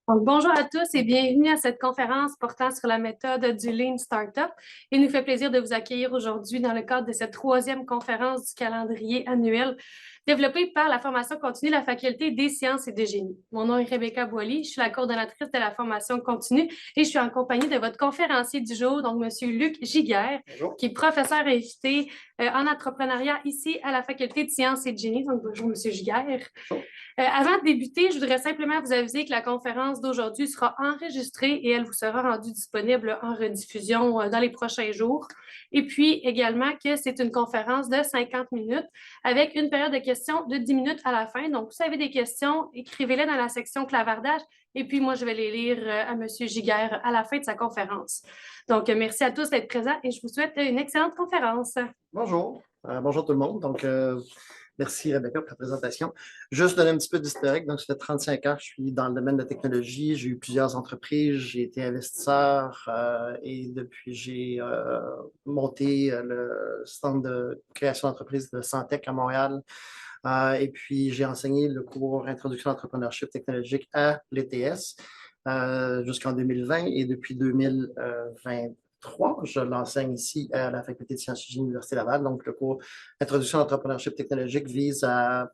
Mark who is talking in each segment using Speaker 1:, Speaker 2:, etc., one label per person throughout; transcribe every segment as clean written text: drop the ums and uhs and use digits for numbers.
Speaker 1: Donc, bonjour à tous et bienvenue à cette conférence portant sur la méthode du Lean Startup. Il nous fait plaisir de vous accueillir aujourd'hui dans le cadre de cette troisième conférence du calendrier annuel développée par la formation continue de la Faculté des sciences et des génies. Mon nom est Rebecca Boily, je suis la coordonnatrice de la formation continue et je suis en compagnie de votre conférencier du jour, donc M. Luc Giguère,
Speaker 2: Bonjour.
Speaker 1: qui est professeur invité en entrepreneuriat ici à la Faculté de sciences et de génie. Donc, bonjour M. Giguère. Avant de débuter, je voudrais simplement vous aviser que la conférence d'aujourd'hui sera enregistrée et elle vous sera rendue disponible en rediffusion dans les prochains jours. Et puis également que c'est une conférence de 50 minutes avec une période de questions de 10 minutes à la fin. Donc, si vous avez des questions, écrivez-les dans la section clavardage et puis moi, je vais les lire à M. Giguère à la fin de sa conférence. Donc, merci à tous d'être présents et je vous souhaite une excellente conférence.
Speaker 2: Bonjour. Bonjour tout le monde. Merci Rebecca pour la présentation. Juste donner un petit peu d'historique. Donc, ça fait 35 ans que je suis dans le domaine de la technologie. J'ai eu plusieurs entreprises. J'ai été investisseur et depuis, j'ai monté le centre de création d'entreprise de Santec à Montréal. Et puis, j'ai enseigné le cours Introduction à l'entrepreneurship technologique à l'ETS jusqu'en 2020 et depuis 2023. Je l'enseigne ici à la Faculté de sciences et de l'Université Laval. Donc, le cours Introduction à l'entrepreneurship technologique vise à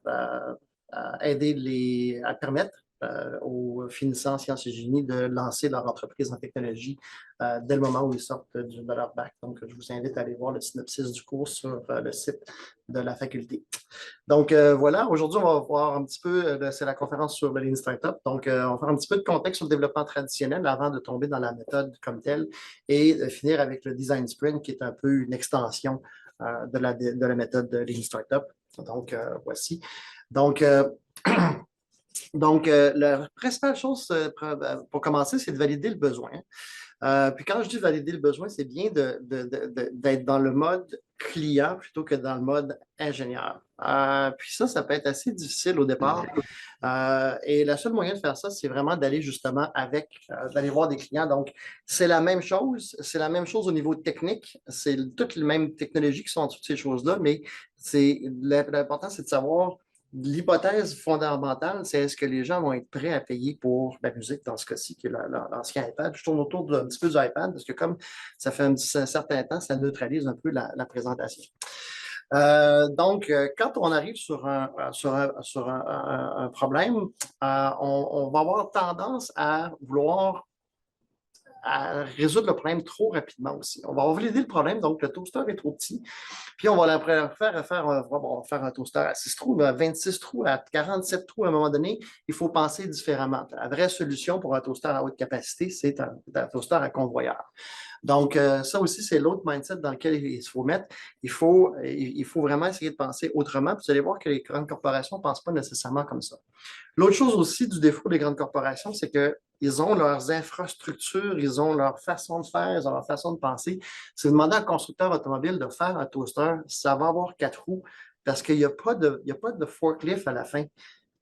Speaker 2: aider à permettre aux finissants sciences et génie de lancer leur entreprise en technologie dès le moment où ils sortent de leur bac. Donc, je vous invite à aller voir le synopsis du cours sur le site de la faculté. Donc, voilà, aujourd'hui, on va voir un petit peu, c'est la conférence sur le Lean Startup. Donc, on va faire un petit peu de contexte sur le développement traditionnel avant de tomber dans la méthode comme telle et finir avec le Design Sprint, qui est un peu une extension de la méthode de Lean Startup. Donc, voici. Donc, la principale chose pour commencer, c'est de valider le besoin. Puis quand je dis valider le besoin, c'est bien d'être dans le mode client plutôt que dans le mode ingénieur. Puis ça peut être assez difficile au départ. Et le seul moyen de faire ça, c'est vraiment d'aller justement d'aller voir des clients. Donc, c'est la même chose. C'est la même chose au niveau technique. C'est toutes les mêmes technologies qui sont en toutes ces choses-là, mais l'important, c'est de savoir. L'hypothèse fondamentale, c'est est-ce que les gens vont être prêts à payer pour la musique, dans ce cas-ci, qui est l'ancien iPad. Je tourne autour un petit peu du iPad parce que comme ça fait un certain temps, ça neutralise un peu la présentation. Quand on arrive sur un problème, on va avoir tendance à vouloir résoudre le problème trop rapidement aussi. On va valider le problème, donc le toaster est trop petit. Puis on va faire un toaster à 6 trous, à 26 trous, à 47 trous à un moment donné. Il faut penser différemment. La vraie solution pour un toaster à haute capacité, c'est un toaster à convoyeur. Donc, ça aussi, c'est l'autre mindset dans lequel il faut mettre. Il faut vraiment essayer de penser autrement. Puis vous allez voir que les grandes corporations ne pensent pas nécessairement comme ça. L'autre chose aussi du défaut des grandes corporations, c'est qu'ils ont leurs infrastructures, ils ont leur façon de faire, ils ont leur façon de penser. Si vous demandez à un constructeur automobile de faire un toaster, ça va avoir 4 roues parce qu'il n'y a pas de forklift à la fin.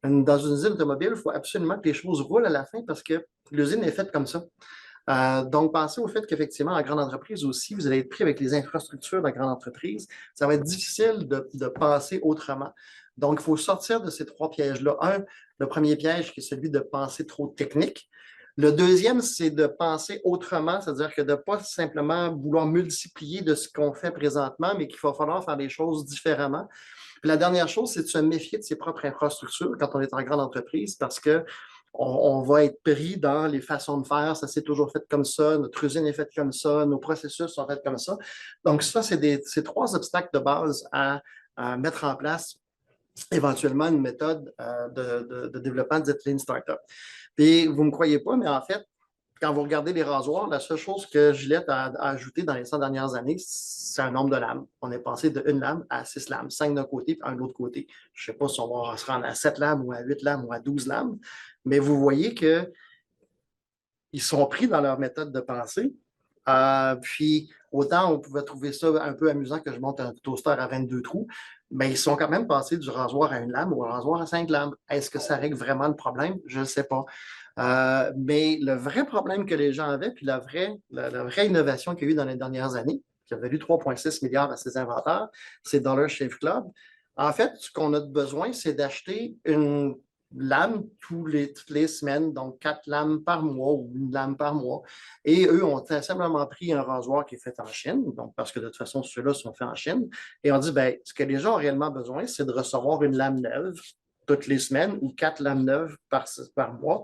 Speaker 2: Dans une usine automobile, il faut absolument que les choses roulent à la fin parce que l'usine est faite comme ça. Donc, pensez au fait qu'effectivement, en grande entreprise aussi, vous allez être pris avec les infrastructures de la grande entreprise. Ça va être difficile de penser autrement. Donc, il faut sortir de ces 3 pièges-là. Le premier piège qui est celui de penser trop technique. Le deuxième, c'est de penser autrement, c'est-à-dire que de ne pas simplement vouloir multiplier de ce qu'on fait présentement, mais qu'il va falloir faire des choses différemment. Puis la dernière chose, c'est de se méfier de ses propres infrastructures quand on est en grande entreprise parce que on va être pris dans les façons de faire. Ça s'est toujours fait comme ça. Notre usine est faite comme ça. Nos processus sont faits comme ça. Donc, ça, c'est 3 obstacles de base à mettre en place éventuellement une méthode de développement de Lean Startup. Puis, vous ne me croyez pas, mais en fait, quand vous regardez les rasoirs, la seule chose que Gillette a ajouté dans les 100 dernières années, c'est un nombre de lames. On est passé de 1 lame à 6 lames, 5 d'un côté et 1 de l'autre côté. Je ne sais pas si on va se rendre à 7 lames ou à 8 lames ou à 12 lames, mais vous voyez qu'ils sont pris dans leur méthode de pensée. Puis, autant on pouvait trouver ça un peu amusant que je monte un toaster à 22 trous, mais ils sont quand même passés du rasoir à 1 lame ou un rasoir à 5 lames. Est-ce que ça règle vraiment le problème? Je ne sais pas. Mais le vrai problème que les gens avaient, puis la vraie innovation qu'il y a eu dans les dernières années, qui a valu 3,6 milliards à ses inventeurs, c'est Dollar Shave Club. En fait, ce qu'on a besoin, c'est d'acheter une lames toutes les semaines, donc 4 lames par mois ou une lame par mois. Et eux ont simplement pris un rasoir qui est fait en Chine, donc parce que de toute façon, ceux-là sont faits en Chine. Et on dit, ben, ce que les gens ont réellement besoin, c'est de recevoir une lame neuve toutes les semaines ou 4 lames neuves par mois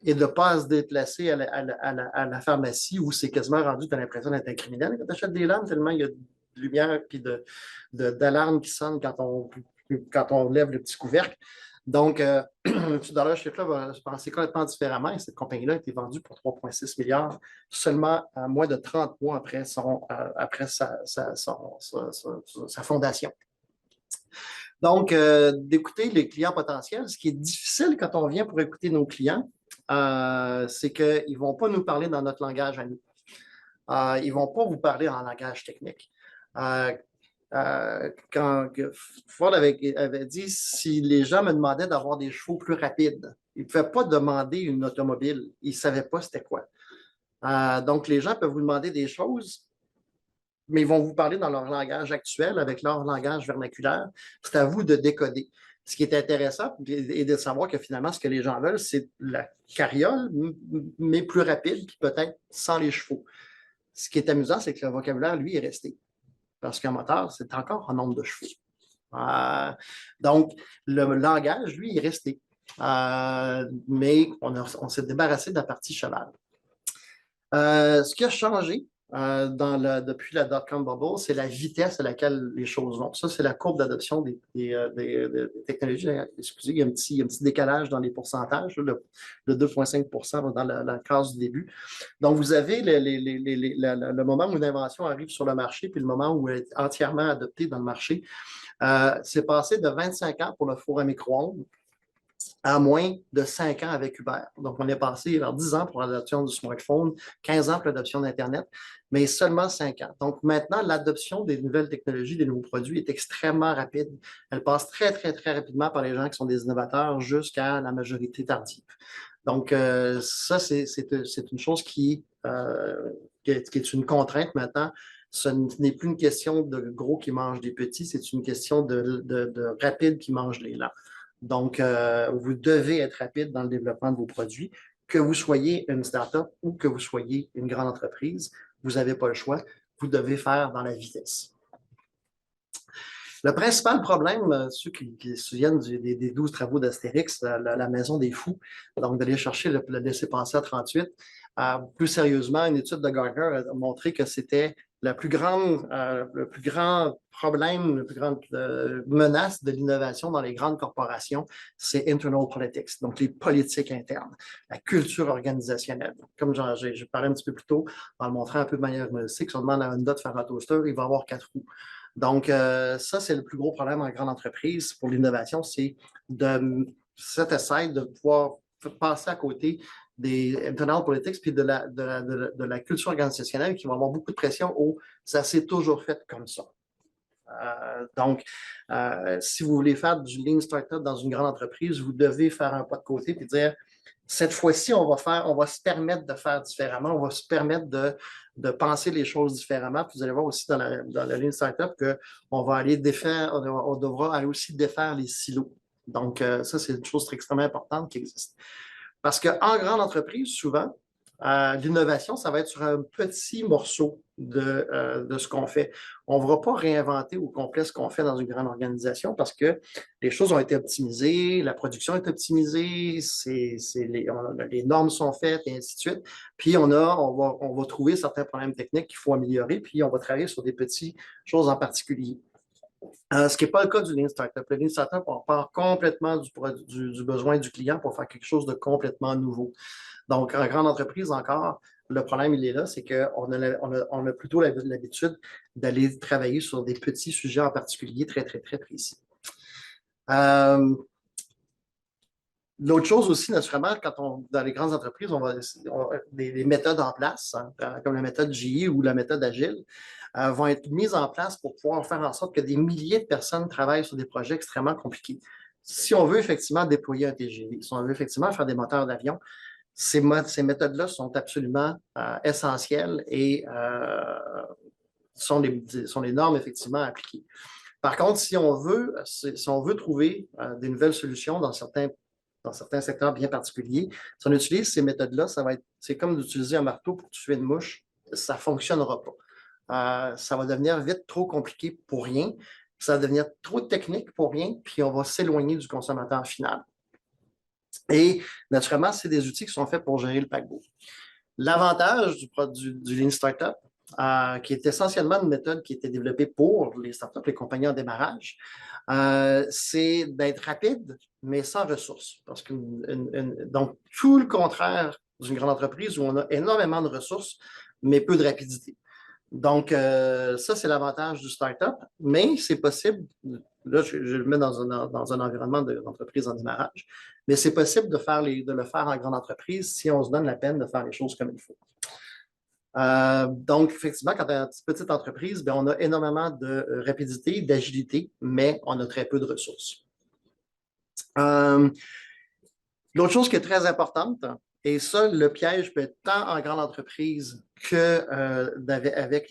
Speaker 2: et de ne pas se déplacer à la pharmacie où c'est quasiment rendu, tu as l'impression d'être un criminel quand tu achètes des lames, tellement il y a de lumière et d'alarme qui sonne quand on lève le petit couvercle. Donc, ce dollar chiffre-là va se penser complètement différemment et cette compagnie-là a été vendue pour 3,6 milliards seulement à moins de 30 mois après sa fondation. Donc, d'écouter les clients potentiels, ce qui est difficile quand on vient pour écouter nos clients, c'est qu'ils ne vont pas nous parler dans notre langage à nous. Ils ne vont pas vous parler en langage technique. Quand Ford avait dit, si les gens me demandaient d'avoir des chevaux plus rapides, ils ne pouvaient pas demander une automobile. Ils ne savaient pas c'était quoi. Donc, les gens peuvent vous demander des choses, mais ils vont vous parler dans leur langage actuel, avec leur langage vernaculaire. C'est à vous de décoder. Ce qui est intéressant, et de savoir que finalement, ce que les gens veulent, c'est la carriole, mais plus rapide, puis peut-être sans les chevaux. Ce qui est amusant, c'est que le vocabulaire, lui, est resté. Parce qu'un moteur, c'est encore un nombre de chevaux. Donc, le langage, lui, est resté. Mais on s'est débarrassé de la partie cheval. Ce qui a changé depuis la dot-com bubble, c'est la vitesse à laquelle les choses vont. Ça, c'est la courbe d'adoption des technologies. Excusez, il y a un petit décalage dans les pourcentages, le 2,5 dans la case du début. Donc, vous avez le moment où une invention arrive sur le marché, puis le moment où elle est entièrement adoptée dans le marché. C'est passé de 25 ans pour le four à micro-ondes à moins de 5 ans avec Uber. Donc, on est passé vers 10 ans pour l'adoption du smartphone, 15 ans pour l'adoption d'Internet, mais seulement 5 ans. Donc, maintenant, l'adoption des nouvelles technologies, des nouveaux produits est extrêmement rapide. Elle passe très, très, très rapidement par les gens qui sont des innovateurs jusqu'à la majorité tardive. Donc, ça, c'est une chose qui est une contrainte maintenant. Ce n'est plus une question de gros qui mangent des petits, c'est une question de rapide qui mange les lents. Donc, vous devez être rapide dans le développement de vos produits, que vous soyez une start-up ou que vous soyez une grande entreprise. Vous n'avez pas le choix. Vous devez faire dans la vitesse. Le principal problème, ceux qui se souviennent des 12 travaux d'Astérix, la maison des fous, donc d'aller chercher le laissez-passer à 38, plus sérieusement, une étude de Gartner a montré que c'était le plus grand problème, la plus grande menace de l'innovation dans les grandes corporations, c'est internal politics, donc les politiques internes, la culture organisationnelle. Comme j'ai parlé un petit peu plus tôt, en le montrant un peu de manière humoristique, si on demande à Honda de faire un toaster, il va avoir 4 roues. Donc, ça, c'est le plus gros problème en grande entreprise pour l'innovation, c'est de set aside, de pouvoir passer à côté des internal politics puis de la culture organisationnelle qui va avoir beaucoup de pression au ça s'est toujours fait comme ça. Donc, si vous voulez faire du lean startup dans une grande entreprise, vous devez faire un pas de côté et dire cette fois-ci, on va se permettre de faire différemment, on va se permettre de penser les choses différemment. Puis vous allez voir aussi dans la lean startup qu'on va aller on devra aller aussi défaire les silos. Donc, ça, c'est une chose extrêmement importante qui existe. Parce qu'en grande entreprise, souvent, l'innovation, ça va être sur un petit morceau de ce qu'on fait. On ne va pas réinventer au complet ce qu'on fait dans une grande organisation parce que les choses ont été optimisées, la production est optimisée, les normes sont faites et ainsi de suite. Puis on va trouver certains problèmes techniques qu'il faut améliorer, puis on va travailler sur des petites choses en particulier. Ce qui n'est pas le cas du Lean Startup. Le Lean Startup, on part complètement du besoin du client pour faire quelque chose de complètement nouveau. Donc, en grande entreprise, encore, le problème, il est là, c'est qu'on a plutôt l'habitude d'aller travailler sur des petits sujets en particulier très, très, très précis. L'autre chose aussi, naturellement, dans les grandes entreprises, on va des méthodes en place, hein, comme la méthode GE ou la méthode Agile, vont être mises en place pour pouvoir faire en sorte que des milliers de personnes travaillent sur des projets extrêmement compliqués. Si on veut effectivement déployer un TGV, si on veut effectivement faire des moteurs d'avion, ces méthodes-là sont absolument essentielles et sont les normes effectivement appliquées. Par contre, si on veut trouver des nouvelles solutions dans certains dans certains secteurs bien particuliers. Si on utilise ces méthodes-là, c'est comme d'utiliser un marteau pour tuer une mouche. Ça ne fonctionnera pas. Ça va devenir vite trop compliqué pour rien. Ça va devenir trop technique pour rien, puis on va s'éloigner du consommateur final. Et naturellement, c'est des outils qui sont faits pour gérer le paquebot. L'avantage du Lean Startup, qui est essentiellement une méthode qui a été développée pour les startups, les compagnies en démarrage, c'est d'être rapide, mais sans ressources. Donc, tout le contraire d'une grande entreprise où on a énormément de ressources, mais peu de rapidité. Donc, ça, c'est l'avantage du startup, mais c'est possible, là, je le mets dans un environnement d'entreprise en démarrage, mais c'est possible de le faire en grande entreprise si on se donne la peine de faire les choses comme il faut. Donc, effectivement, quand on est une petite entreprise, bien, on a énormément de rapidité, d'agilité, mais on a très peu de ressources. L'autre chose qui est très importante, et ça, le piège peut être tant en grande entreprise que avec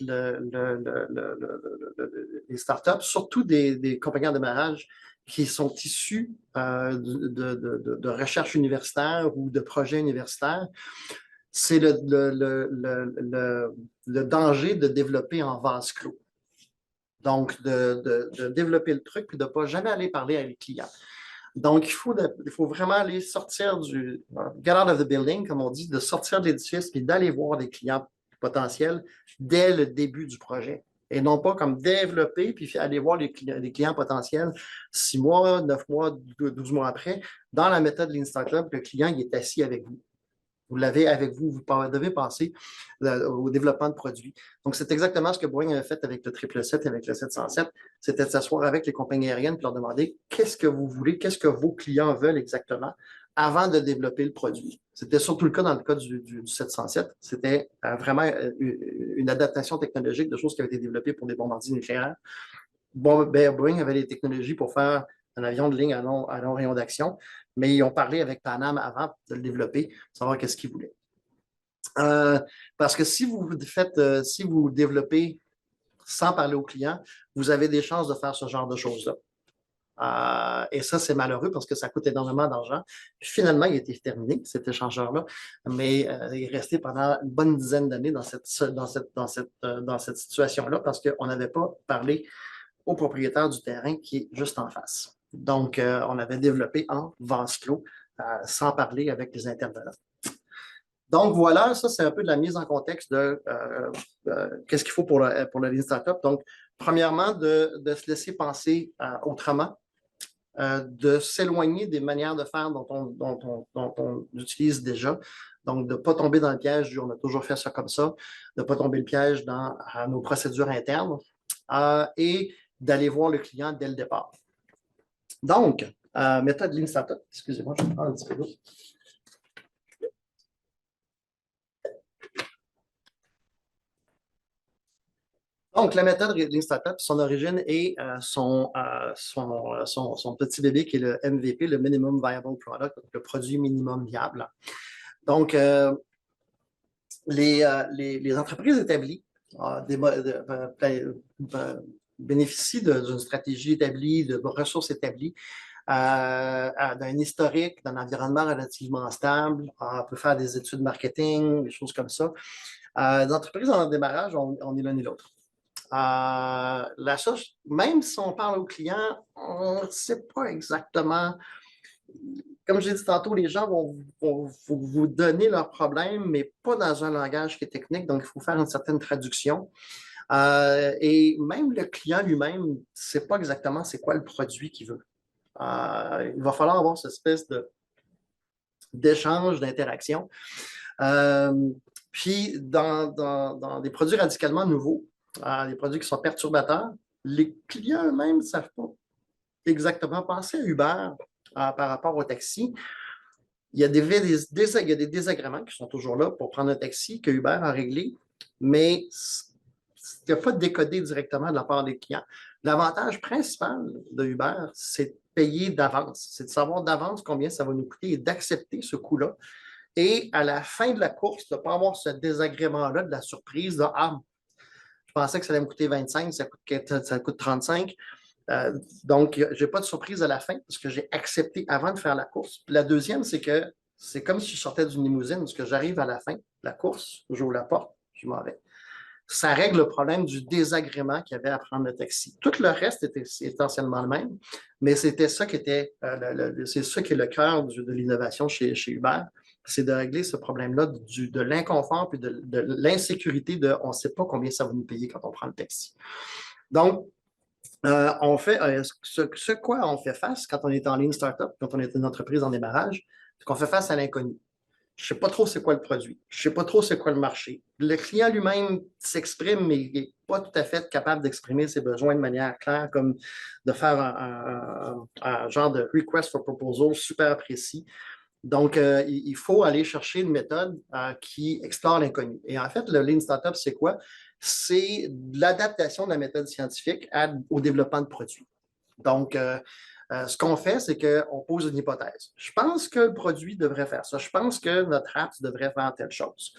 Speaker 2: les startups, surtout des compagnies en démarrage qui sont issues de recherche universitaire ou de projets universitaires, c'est le danger de développer en vase clos. Donc, de développer le truc et de ne pas jamais aller parler avec les clients. Donc, il faut vraiment aller sortir get out of the building, comme on dit, de sortir de l'édifice et d'aller voir des clients potentiels dès le début du projet. Et non pas comme développer puis aller voir les clients potentiels 6 mois, 9 mois, 12 mois après. Dans la méthode Lean Startup, le client il est assis avec vous. Vous l'avez avec vous, vous devez penser au développement de produits. Donc, c'est exactement ce que Boeing avait fait avec le 777 et avec le 707, c'était de s'asseoir avec les compagnies aériennes et leur demander qu'est-ce que vous voulez, qu'est-ce que vos clients veulent exactement avant de développer le produit. C'était surtout le cas dans le cas du 707. C'était vraiment une adaptation technologique de choses qui avaient été développées pour des bombardiers nucléaires. Boeing avait les technologies pour faire un avion de ligne à long rayon d'action, mais ils ont parlé avec Pan Am avant de le développer, pour savoir qu'est-ce qu'ils voulaient. Parce que si vous développez sans parler aux clients, vous avez des chances de faire ce genre de choses-là. Et ça, c'est malheureux parce que ça coûte énormément d'argent. Finalement, il a été terminé, cet échangeur-là, mais il est resté pendant une bonne dizaine d'années dans cette situation-là parce qu'on n'avait pas parlé au propriétaire du terrain qui est juste en face. Donc, on avait développé en vase clos, sans parler avec les intervenants. Donc, voilà, ça, c'est un peu de la mise en contexte de qu'est-ce qu'il faut pour le Lean Startup. Donc, premièrement, de se laisser penser autrement, de s'éloigner des manières de faire dont on utilise déjà. Donc, de ne pas tomber dans le piège du « on a toujours fait ça comme ça », de ne pas tomber le piège dans nos procédures internes et d'aller voir le client dès le départ. Donc, méthode Lean Startup, excusez-moi, je vais prendre un petit peu d'eau. Donc, la méthode Lean Startup, son origine est son petit bébé qui est le MVP, le Minimum Viable Product, le produit minimum viable. Donc, les entreprises établies bénéficient d'une stratégie établie, de ressources établies, d'un historique, d'un environnement relativement stable. On peut faire des études marketing, des choses comme ça. Les entreprises en démarrage, on est l'un et l'autre. La chose, même si on parle aux clients, on ne sait pas exactement. Comme j'ai dit tantôt, les gens vont vous donner leurs problèmes, mais pas dans un langage qui est technique, donc il faut faire une certaine traduction. Et même le client lui-même ne sait pas exactement c'est quoi le produit qu'il veut. Il va falloir avoir cette espèce d'échange, d'interaction. Puis, dans des produits radicalement nouveaux, des produits qui sont perturbateurs, les clients eux-mêmes ne savent pas exactement penser à Uber par rapport au taxi. Il y a des désagréments qui sont toujours là pour prendre un taxi que Uber a réglé, mais il n'y a pas de décodé directement de la part des clients. L'avantage principal de Uber, c'est de payer d'avance. C'est de savoir d'avance combien ça va nous coûter et d'accepter ce coût-là. Et à la fin de la course, de ne pas avoir ce désagrément-là de la surprise de « Ah, je pensais que ça allait me coûter 25, ça coûte 35. » Donc, je n'ai pas de surprise à la fin parce que j'ai accepté avant de faire la course. Puis la deuxième, c'est que c'est comme si je sortais d'une limousine parce que j'arrive à la fin de la course, j'ouvre la porte, je m'en vais. Ça règle le problème du désagrément qu'il y avait à prendre le taxi. Tout le reste était essentiellement le même, mais c'était ça qui était, c'est ça qui est le cœur de l'innovation chez Uber, c'est de régler ce problème-là de l'inconfort et de l'insécurité de on ne sait pas combien ça va nous payer quand on prend le taxi. Donc, on fait ce quoi on fait face quand on est en ligne startup, quand on est une entreprise en démarrage, c'est qu'on fait face à l'inconnu. Je ne sais pas trop c'est quoi le produit. Je ne sais pas trop c'est quoi le marché. Le client lui-même s'exprime, mais il n'est pas tout à fait capable d'exprimer ses besoins de manière claire, comme de faire un genre de request for proposal super précis. Donc, il faut aller chercher une méthode qui explore l'inconnu. Et en fait, le Lean Startup, c'est quoi? C'est l'adaptation de la méthode scientifique au développement de produits. Donc, ce qu'on fait, c'est qu'on pose une hypothèse. Je pense que le produit devrait faire ça. Je pense que notre app devrait faire telle chose.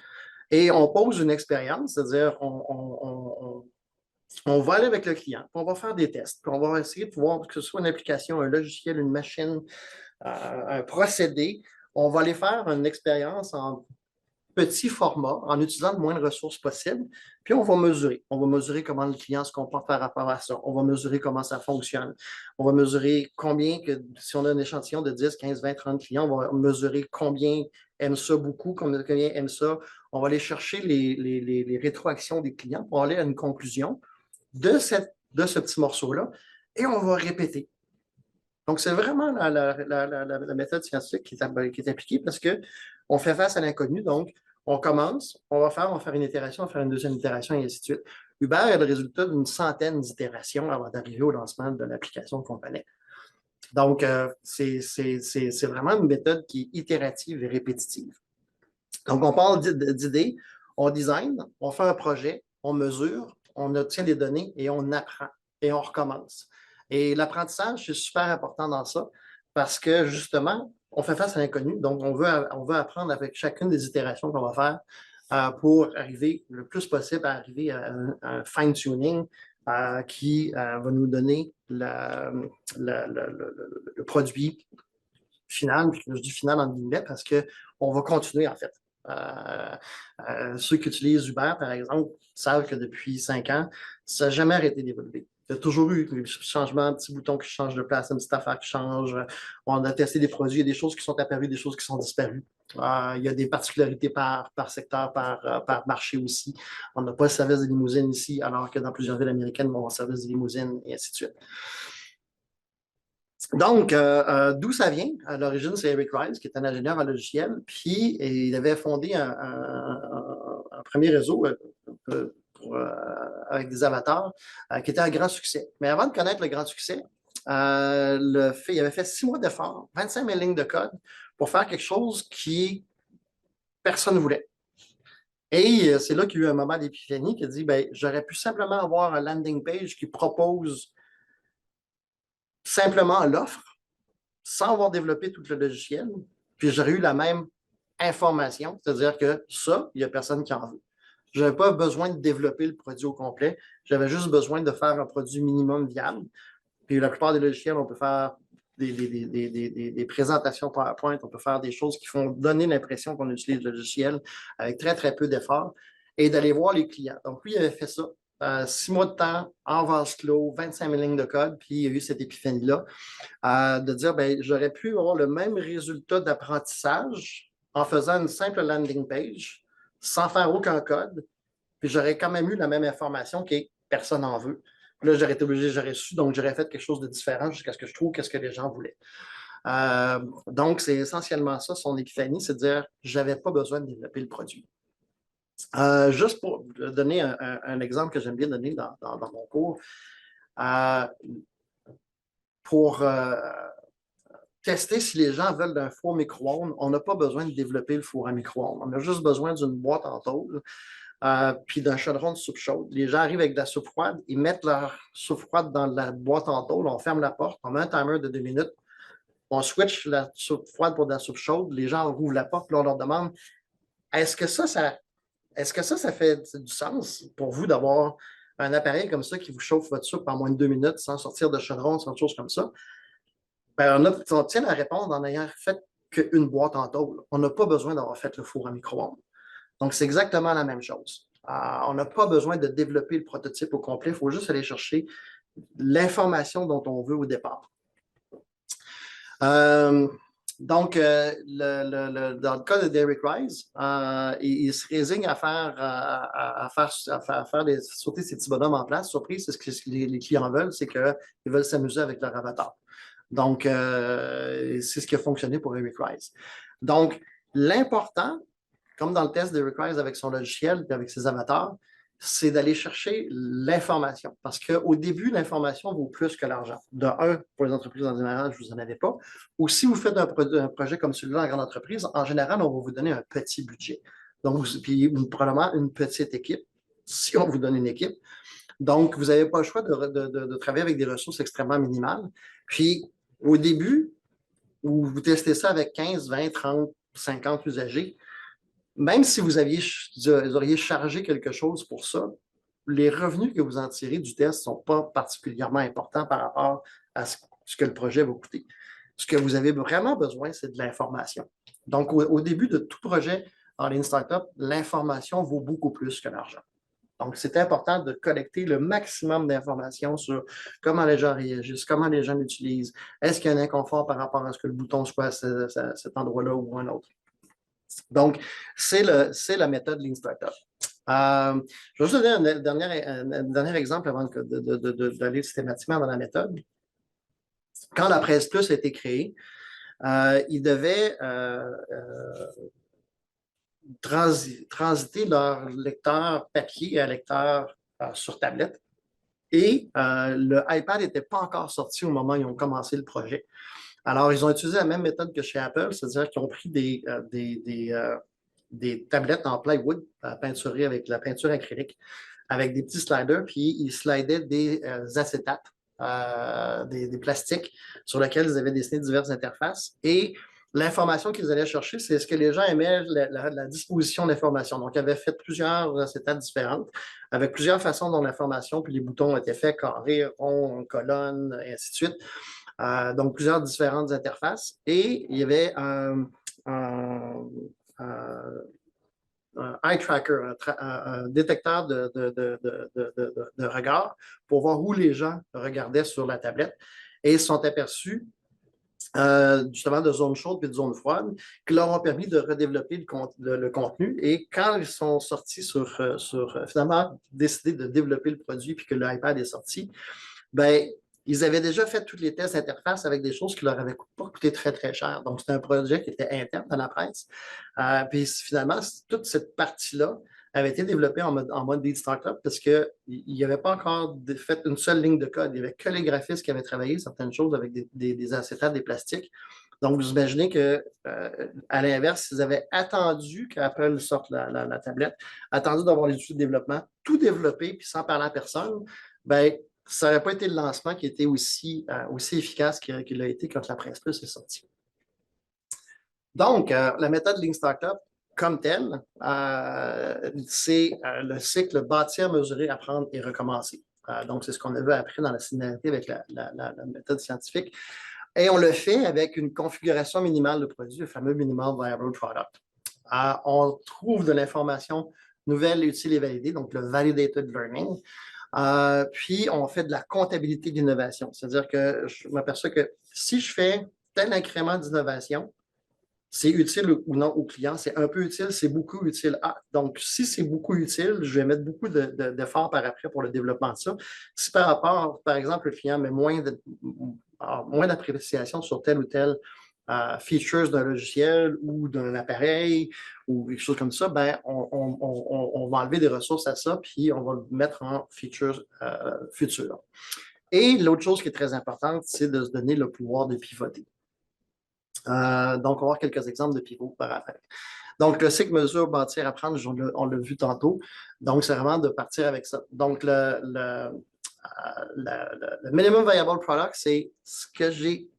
Speaker 2: Et on pose une expérience, c'est-à-dire on va aller avec le client, puis on va faire des tests, puis on va essayer de voir que ce soit une application, un logiciel, une machine, un procédé. On va aller faire une expérience en petit format, en utilisant le moins de ressources possible, puis on va mesurer. On va mesurer comment le client se comporte par rapport à ça. On va mesurer comment ça fonctionne. On va mesurer combien, si on a un échantillon de 10, 15, 20, 30 clients, on va mesurer combien aiment ça beaucoup, combien aiment ça. On va aller chercher les rétroactions des clients pour aller à une conclusion de ce petit morceau-là, et on va répéter. Donc, c'est vraiment la méthode scientifique qui est appliquée parce qu'on fait face à l'inconnu. Donc, on commence, on va faire une itération, on va faire une deuxième itération, et ainsi de suite. Uber est le résultat d'une centaine d'itérations avant d'arriver au lancement de l'application qu'on connaît. Donc, c'est vraiment une méthode qui est itérative et répétitive. Donc, on parle d'idées, on design, on fait un projet, on mesure, on obtient des données et on apprend et on recommence. Et l'apprentissage, c'est super important dans ça parce que justement, on fait face à l'inconnu. Donc, on veut apprendre avec chacune des itérations qu'on va faire pour arriver le plus possible à arriver à un fine-tuning qui va nous donner le produit final. Puis je dis final en guillemets parce qu'on va continuer en fait. Ceux qui utilisent Uber, par exemple, savent que depuis 5 ans, ça n'a jamais arrêté d'évoluer. Il y a toujours eu des changements, un petit bouton qui change de place, une petite affaire qui change. On a testé des produits, il y a des choses qui sont apparues, des choses qui sont disparues. Il y a des particularités par secteur, par marché aussi. On n'a pas le service de limousine ici, alors que dans plusieurs villes américaines, on va avoir le service de limousine, et ainsi de suite. Donc, d'où ça vient? À l'origine, c'est Eric Rice, qui est un ingénieur en logiciel, puis il avait fondé un premier réseau avec des avatars qui était un grand succès. Mais avant de connaître le grand succès, il avait fait 6 mois d'efforts, 25 000 lignes de code pour faire quelque chose qui personne ne voulait. Et c'est là qu'il y a eu un moment d'épiphanie qui a dit, ben, j'aurais pu simplement avoir un landing page qui propose simplement l'offre sans avoir développé tout le logiciel, puis j'aurais eu la même information, c'est-à-dire que ça, il n'y a personne qui en veut. Je n'avais pas besoin de développer le produit au complet, j'avais juste besoin de faire un produit minimum viable. Puis la plupart des logiciels, on peut faire des présentations PowerPoint, on peut faire des choses qui font donner l'impression qu'on utilise le logiciel avec très, très peu d'efforts et d'aller voir les clients. Donc, lui, il avait fait ça. 6 mois de temps, en vase clos, 25 000 lignes de code, puis il y a eu cette épiphanie-là de dire, ben, j'aurais pu avoir le même résultat d'apprentissage en faisant une simple landing page, sans faire aucun code, puis j'aurais quand même eu la même information que personne n'en veut. Puis là, j'aurais été obligé, j'aurais su, donc j'aurais fait quelque chose de différent jusqu'à ce que je trouve qu'est-ce que les gens voulaient. Donc, c'est essentiellement ça, son épiphanie, c'est de dire, je n'avais pas besoin de développer le produit. Juste pour donner un exemple que j'aime bien donner dans mon cours, pour tester si les gens veulent d'un four micro-ondes, on n'a pas besoin de développer le four à micro-ondes. On a juste besoin d'une boîte en tôle puis d'un chaudron de soupe chaude. Les gens arrivent avec de la soupe froide, ils mettent leur soupe froide dans la boîte en tôle, on ferme la porte, on met un timer de 2 minutes, on switch la soupe froide pour de la soupe chaude, les gens rouvrent la porte, puis on leur demande est-ce que ça fait du sens pour vous d'avoir un appareil comme ça qui vous chauffe votre soupe en moins de 2 minutes sans sortir de chaudron, sans chose comme ça, ben, on tient à répondre en ayant fait qu'une boîte en tôle. On n'a pas besoin d'avoir fait le four à micro-ondes. Donc, c'est exactement la même chose. On n'a pas besoin de développer le prototype au complet. Il faut juste aller chercher l'information dont on veut au départ. Donc, dans le cas de Derek Rice, il se résigne à faire sauter ces petits bonhommes en place. Surprise, c'est ce que les clients veulent, c'est qu'ils veulent s'amuser avec leur avatar. Donc, c'est ce qui a fonctionné pour Derek Rice. Donc, l'important, comme dans le test de Derek Rice avec son logiciel et avec ses avatars, c'est d'aller chercher l'information. Parce qu'au début, l'information vaut plus que l'argent. De un, pour les entreprises en général, je ne vous en avais pas. Ou si vous faites un projet comme celui-là en grande entreprise, en général, on va vous donner un petit budget. Donc, puis probablement une petite équipe, si on vous donne une équipe. Donc, vous n'avez pas le choix de travailler avec des ressources extrêmement minimales. Puis, au début, où vous testez ça avec 15, 20, 30, 50 usagers, même si vous auriez chargé quelque chose pour ça, les revenus que vous en tirez du test ne sont pas particulièrement importants par rapport à ce que le projet va coûter. Ce que vous avez vraiment besoin, c'est de l'information. Donc, au début de tout projet en Lean Startup, l'information vaut beaucoup plus que l'argent. Donc, c'est important de collecter le maximum d'informations sur comment les gens réagissent, comment les gens l'utilisent, est-ce qu'il y a un inconfort par rapport à ce que le bouton soit à cet endroit-là ou un autre. Donc, c'est la méthode Lean Startup. Je vais juste donner un dernier exemple avant d'aller systématiquement dans la méthode. Quand la Presse Plus a été créée, ils devaient transiter leur lecteur papier à lecteur sur tablette. Et le iPad n'était pas encore sorti au moment où ils ont commencé le projet. Alors, ils ont utilisé la même méthode que chez Apple, c'est-à-dire qu'ils ont pris des tablettes en plywood peinturées avec la peinture acrylique, avec des petits sliders, puis ils slidaient des acétates, des plastiques sur lesquels ils avaient dessiné diverses interfaces. Et l'information qu'ils allaient chercher, c'est ce que les gens aimaient, la disposition d'information. Donc, ils avaient fait plusieurs acétates différentes, avec plusieurs façons dont l'information, puis les boutons étaient faits, carrés, ronds, colonnes, et ainsi de suite. Donc, plusieurs différentes interfaces. Et il y avait un eye tracker, un détecteur de regard pour voir où les gens regardaient sur la tablette. Et ils se sont aperçus justement de zones chaudes et de zones froides qui leur ont permis de redévelopper le contenu. Et quand ils sont sortis finalement décidé de développer le produit puis que l'iPad est sorti, ben ils avaient déjà fait tous les tests d'interface avec des choses qui leur avaient pas coûté très, très cher. Donc, c'était un projet qui était interne à la presse. Puis finalement, toute cette partie-là avait été développée en mode Lean Startup parce qu'il n'y avait pas encore fait une seule ligne de code. Il n'y avait que les graphistes qui avaient travaillé certaines choses avec des acétates, des plastiques. Donc, vous imaginez qu'à l'inverse, ils avaient attendu qu'Apple sorte la tablette, attendu d'avoir les outils de développement, tout développé, puis sans parler à personne, ben ça n'aurait pas été le lancement qui était aussi efficace qu'il a été quand la Presse Plus est sortie. Donc, la méthode Lean Startup, comme telle, c'est le cycle bâtir, mesurer, apprendre et recommencer. Donc, c'est ce qu'on avait appris dans la similarité avec la méthode scientifique. Et on le fait avec une configuration minimale de produit, le fameux Minimal Viable Product. On trouve de l'information nouvelle, utile et validée, donc le Validated Learning. Puis, on fait de la comptabilité d'innovation. C'est-à-dire que je m'aperçois que si je fais tel incrément d'innovation, c'est utile ou non au client, c'est un peu utile, c'est beaucoup utile. Donc, si c'est beaucoup utile, je vais mettre beaucoup d'efforts par après pour le développement de ça. Si par exemple, le client met moins d'appréciation sur tel ou tel features d'un logiciel ou d'un appareil ou quelque chose comme ça, ben, on va enlever des ressources à ça, puis on va le mettre en features futures. Et l'autre chose qui est très importante, c'est de se donner le pouvoir de pivoter. Donc, on va voir quelques exemples de pivots par après. Donc, le cycle mesure, bâtir, apprendre, on l'a vu tantôt. Donc, c'est vraiment de partir avec ça. Donc, le minimum viable product, c'est ce que j'ai.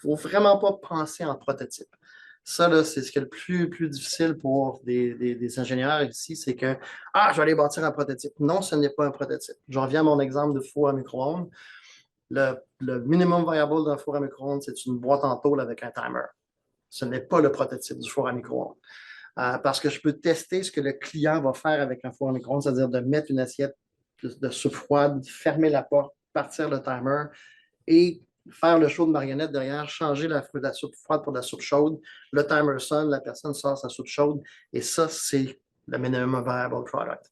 Speaker 2: Il ne faut vraiment pas penser en prototype. Ça, là, c'est ce qui est le plus difficile pour des ingénieurs ici, c'est que, je vais aller bâtir un prototype. Non, ce n'est pas un prototype. Je reviens à mon exemple de four à micro-ondes. Le minimum viable d'un four à micro-ondes, c'est une boîte en tôle avec un timer. Ce n'est pas le prototype du four à micro-ondes. Parce que je peux tester ce que le client va faire avec un four à micro-ondes, c'est-à-dire de mettre une assiette de soupe froide, fermer la porte, partir le timer et faire le show de marionnette derrière, changer la soupe froide pour la soupe chaude. Le timer sonne, la personne sort sa soupe chaude et ça, c'est le minimum viable product.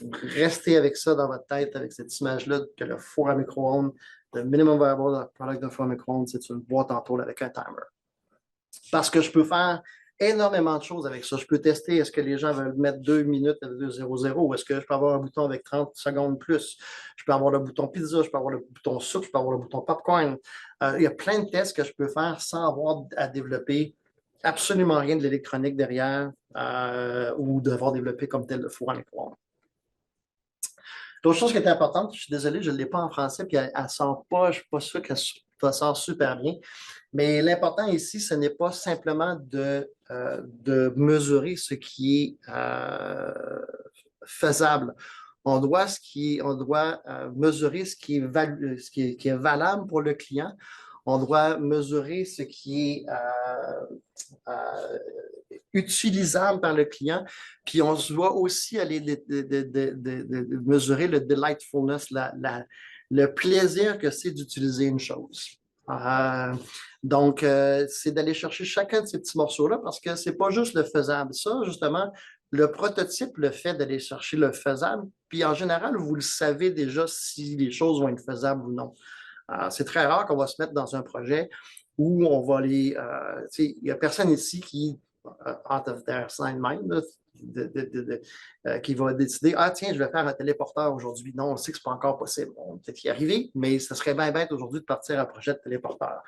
Speaker 2: Vous restez avec ça dans votre tête, avec cette image-là que le four à micro-ondes, le minimum viable product d'un four à micro-ondes, c'est une boîte en tôle avec un timer. Parce que je peux faire énormément de choses avec ça. Je peux tester, est-ce que les gens veulent mettre 2 minutes à 2.00 ou est-ce que je peux avoir un bouton avec 30 secondes plus? Je peux avoir le bouton pizza, je peux avoir le bouton soupe, je peux avoir le bouton popcorn. Il y a plein de tests que je peux faire sans avoir à développer absolument rien de l'électronique derrière ou devoir développer comme tel le four à micro-ondes. L'autre chose qui est importante, je suis désolé, je ne l'ai pas en français, puis elle ne sort pas, je ne suis pas sûr qu'elle sort super bien. Mais l'important ici, ce n'est pas simplement de mesurer ce qui est faisable. On doit mesurer ce qui est valable pour le client. On doit mesurer ce qui est utilisable par le client. Puis on doit aussi aller mesurer le delightfulness, le plaisir que c'est d'utiliser une chose. Donc, c'est d'aller chercher chacun de ces petits morceaux-là parce que c'est pas juste le faisable. Ça, justement, le prototype, le fait d'aller chercher le faisable, puis en général, vous le savez déjà si les choses vont être faisables ou non. C'est très rare qu'on va se mettre dans un projet où on va aller. Il n'y a personne ici qui, out of their sign mind, qui va décider, tiens, je vais faire un téléporteur aujourd'hui. Non, on sait que ce n'est pas encore possible. On va peut-être y arriver, mais ce serait bien bête aujourd'hui de partir un projet de téléporteur.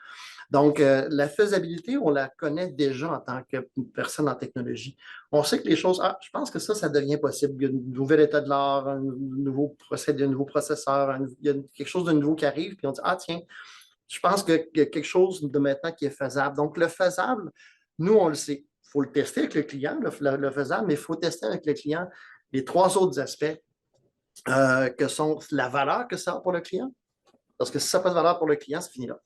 Speaker 2: Donc, la faisabilité, on la connaît déjà en tant que personne en technologie. On sait que les choses, je pense que ça devient possible. Il y a un nouvel état de l'art, un nouveau processeur, il y a quelque chose de nouveau qui arrive, puis on dit, tiens, je pense qu'il y a quelque chose de maintenant qui est faisable. Donc, le faisable, nous, on le sait. Il faut le tester avec le client, le faisable, mais il faut tester avec le client les 3 autres aspects que sont la valeur que ça a pour le client. Parce que si ça n'a pas de valeur pour le client, c'est fini là.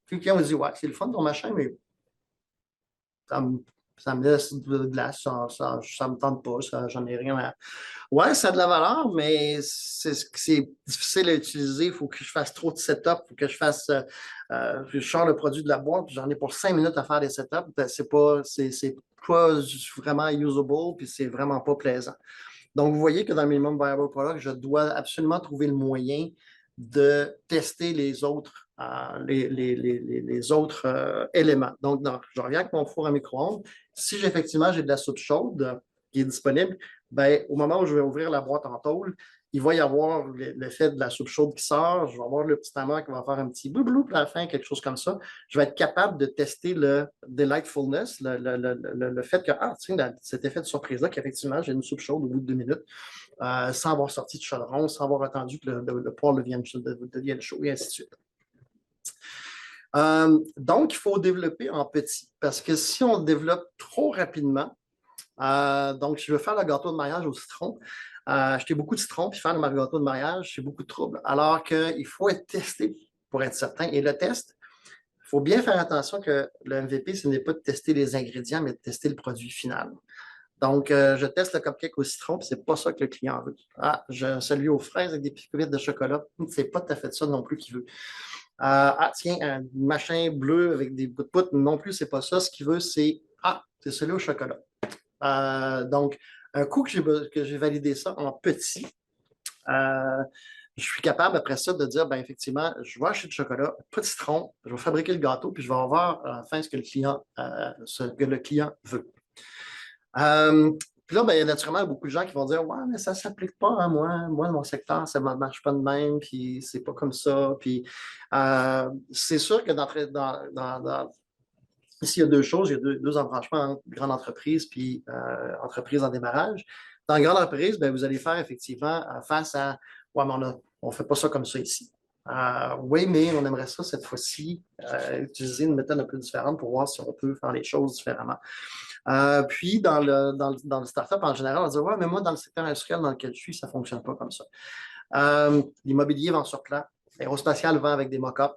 Speaker 2: Puis le client vous dit, ouais, c'est le fun ton machin, mais ça me laisse de glace, ça me tente pas, j'en ai rien à. Ouais, ça a de la valeur, mais c'est difficile à utiliser. Il faut que je fasse trop de setup, il faut que je sors le produit de la boîte, puis j'en ai pour 5 minutes à faire des setups. C'est pas vraiment usable, puis c'est vraiment pas plaisant. Donc, vous voyez que dans le minimum viable product, je dois absolument trouver le moyen de tester les autres, éléments. Donc, je reviens avec mon four à micro-ondes. Si effectivement j'ai de la soupe chaude qui est disponible, ben, au moment où je vais ouvrir la boîte en tôle, il va y avoir l'effet de la soupe chaude qui sort. Je vais avoir le petit timer qui va faire un petit boubou à la fin, quelque chose comme ça. Je vais être capable de tester le delightfulness, le fait que, tiens, cet effet de surprise-là, qu'effectivement, j'ai une soupe chaude au bout de 2 minutes, sans avoir sorti de chaudron, sans avoir attendu que le poêle devienne chaud, et ainsi de suite. Donc, il faut développer en petit, parce que si on développe trop rapidement, donc je veux faire le gâteau de mariage au citron, acheter beaucoup de citron puis faire le gâteau de mariage, c'est beaucoup de trouble. Alors qu'il faut être testé pour être certain. Et le test, il faut bien faire attention que le MVP, ce n'est pas de tester les ingrédients, mais de tester le produit final. Donc, je teste le cupcake au citron, puis c'est pas ça que le client veut. Celui aux fraises avec des picolettes de chocolat, c'est pas tout à fait ça non plus qu'il veut. Tiens, un machin bleu avec des bouts de poutre, non plus, c'est pas ça. Ce qu'il veut, c'est celui au chocolat. Donc, un coup que j'ai validé ça en petit, je suis capable après ça de dire, ben effectivement, je vais acheter du chocolat, pas de citron, je vais fabriquer le gâteau, puis je vais avoir enfin ce que le client veut. Puis là, ben, naturellement, il y a beaucoup de gens qui vont dire, ouais, mais ça ne s'applique pas à moi. Moi, mon secteur, ça ne marche pas de même, puis c'est pas comme ça. Puis c'est sûr que ici, il y a 2 choses. Il y a deux embranchements entre grande entreprise puis entreprise en démarrage. Dans grande entreprise, ben, vous allez faire effectivement face à ouais, mais on ne fait pas ça comme ça ici. Oui, mais on aimerait ça cette fois-ci, utiliser une méthode un peu différente pour voir si on peut faire les choses différemment. Puis, dans le startup en général, on dit, ouais, mais moi, dans le secteur industriel dans lequel je suis, ça ne fonctionne pas comme ça. L'immobilier vend sur plan, l'aérospatial vend avec des mock-ups.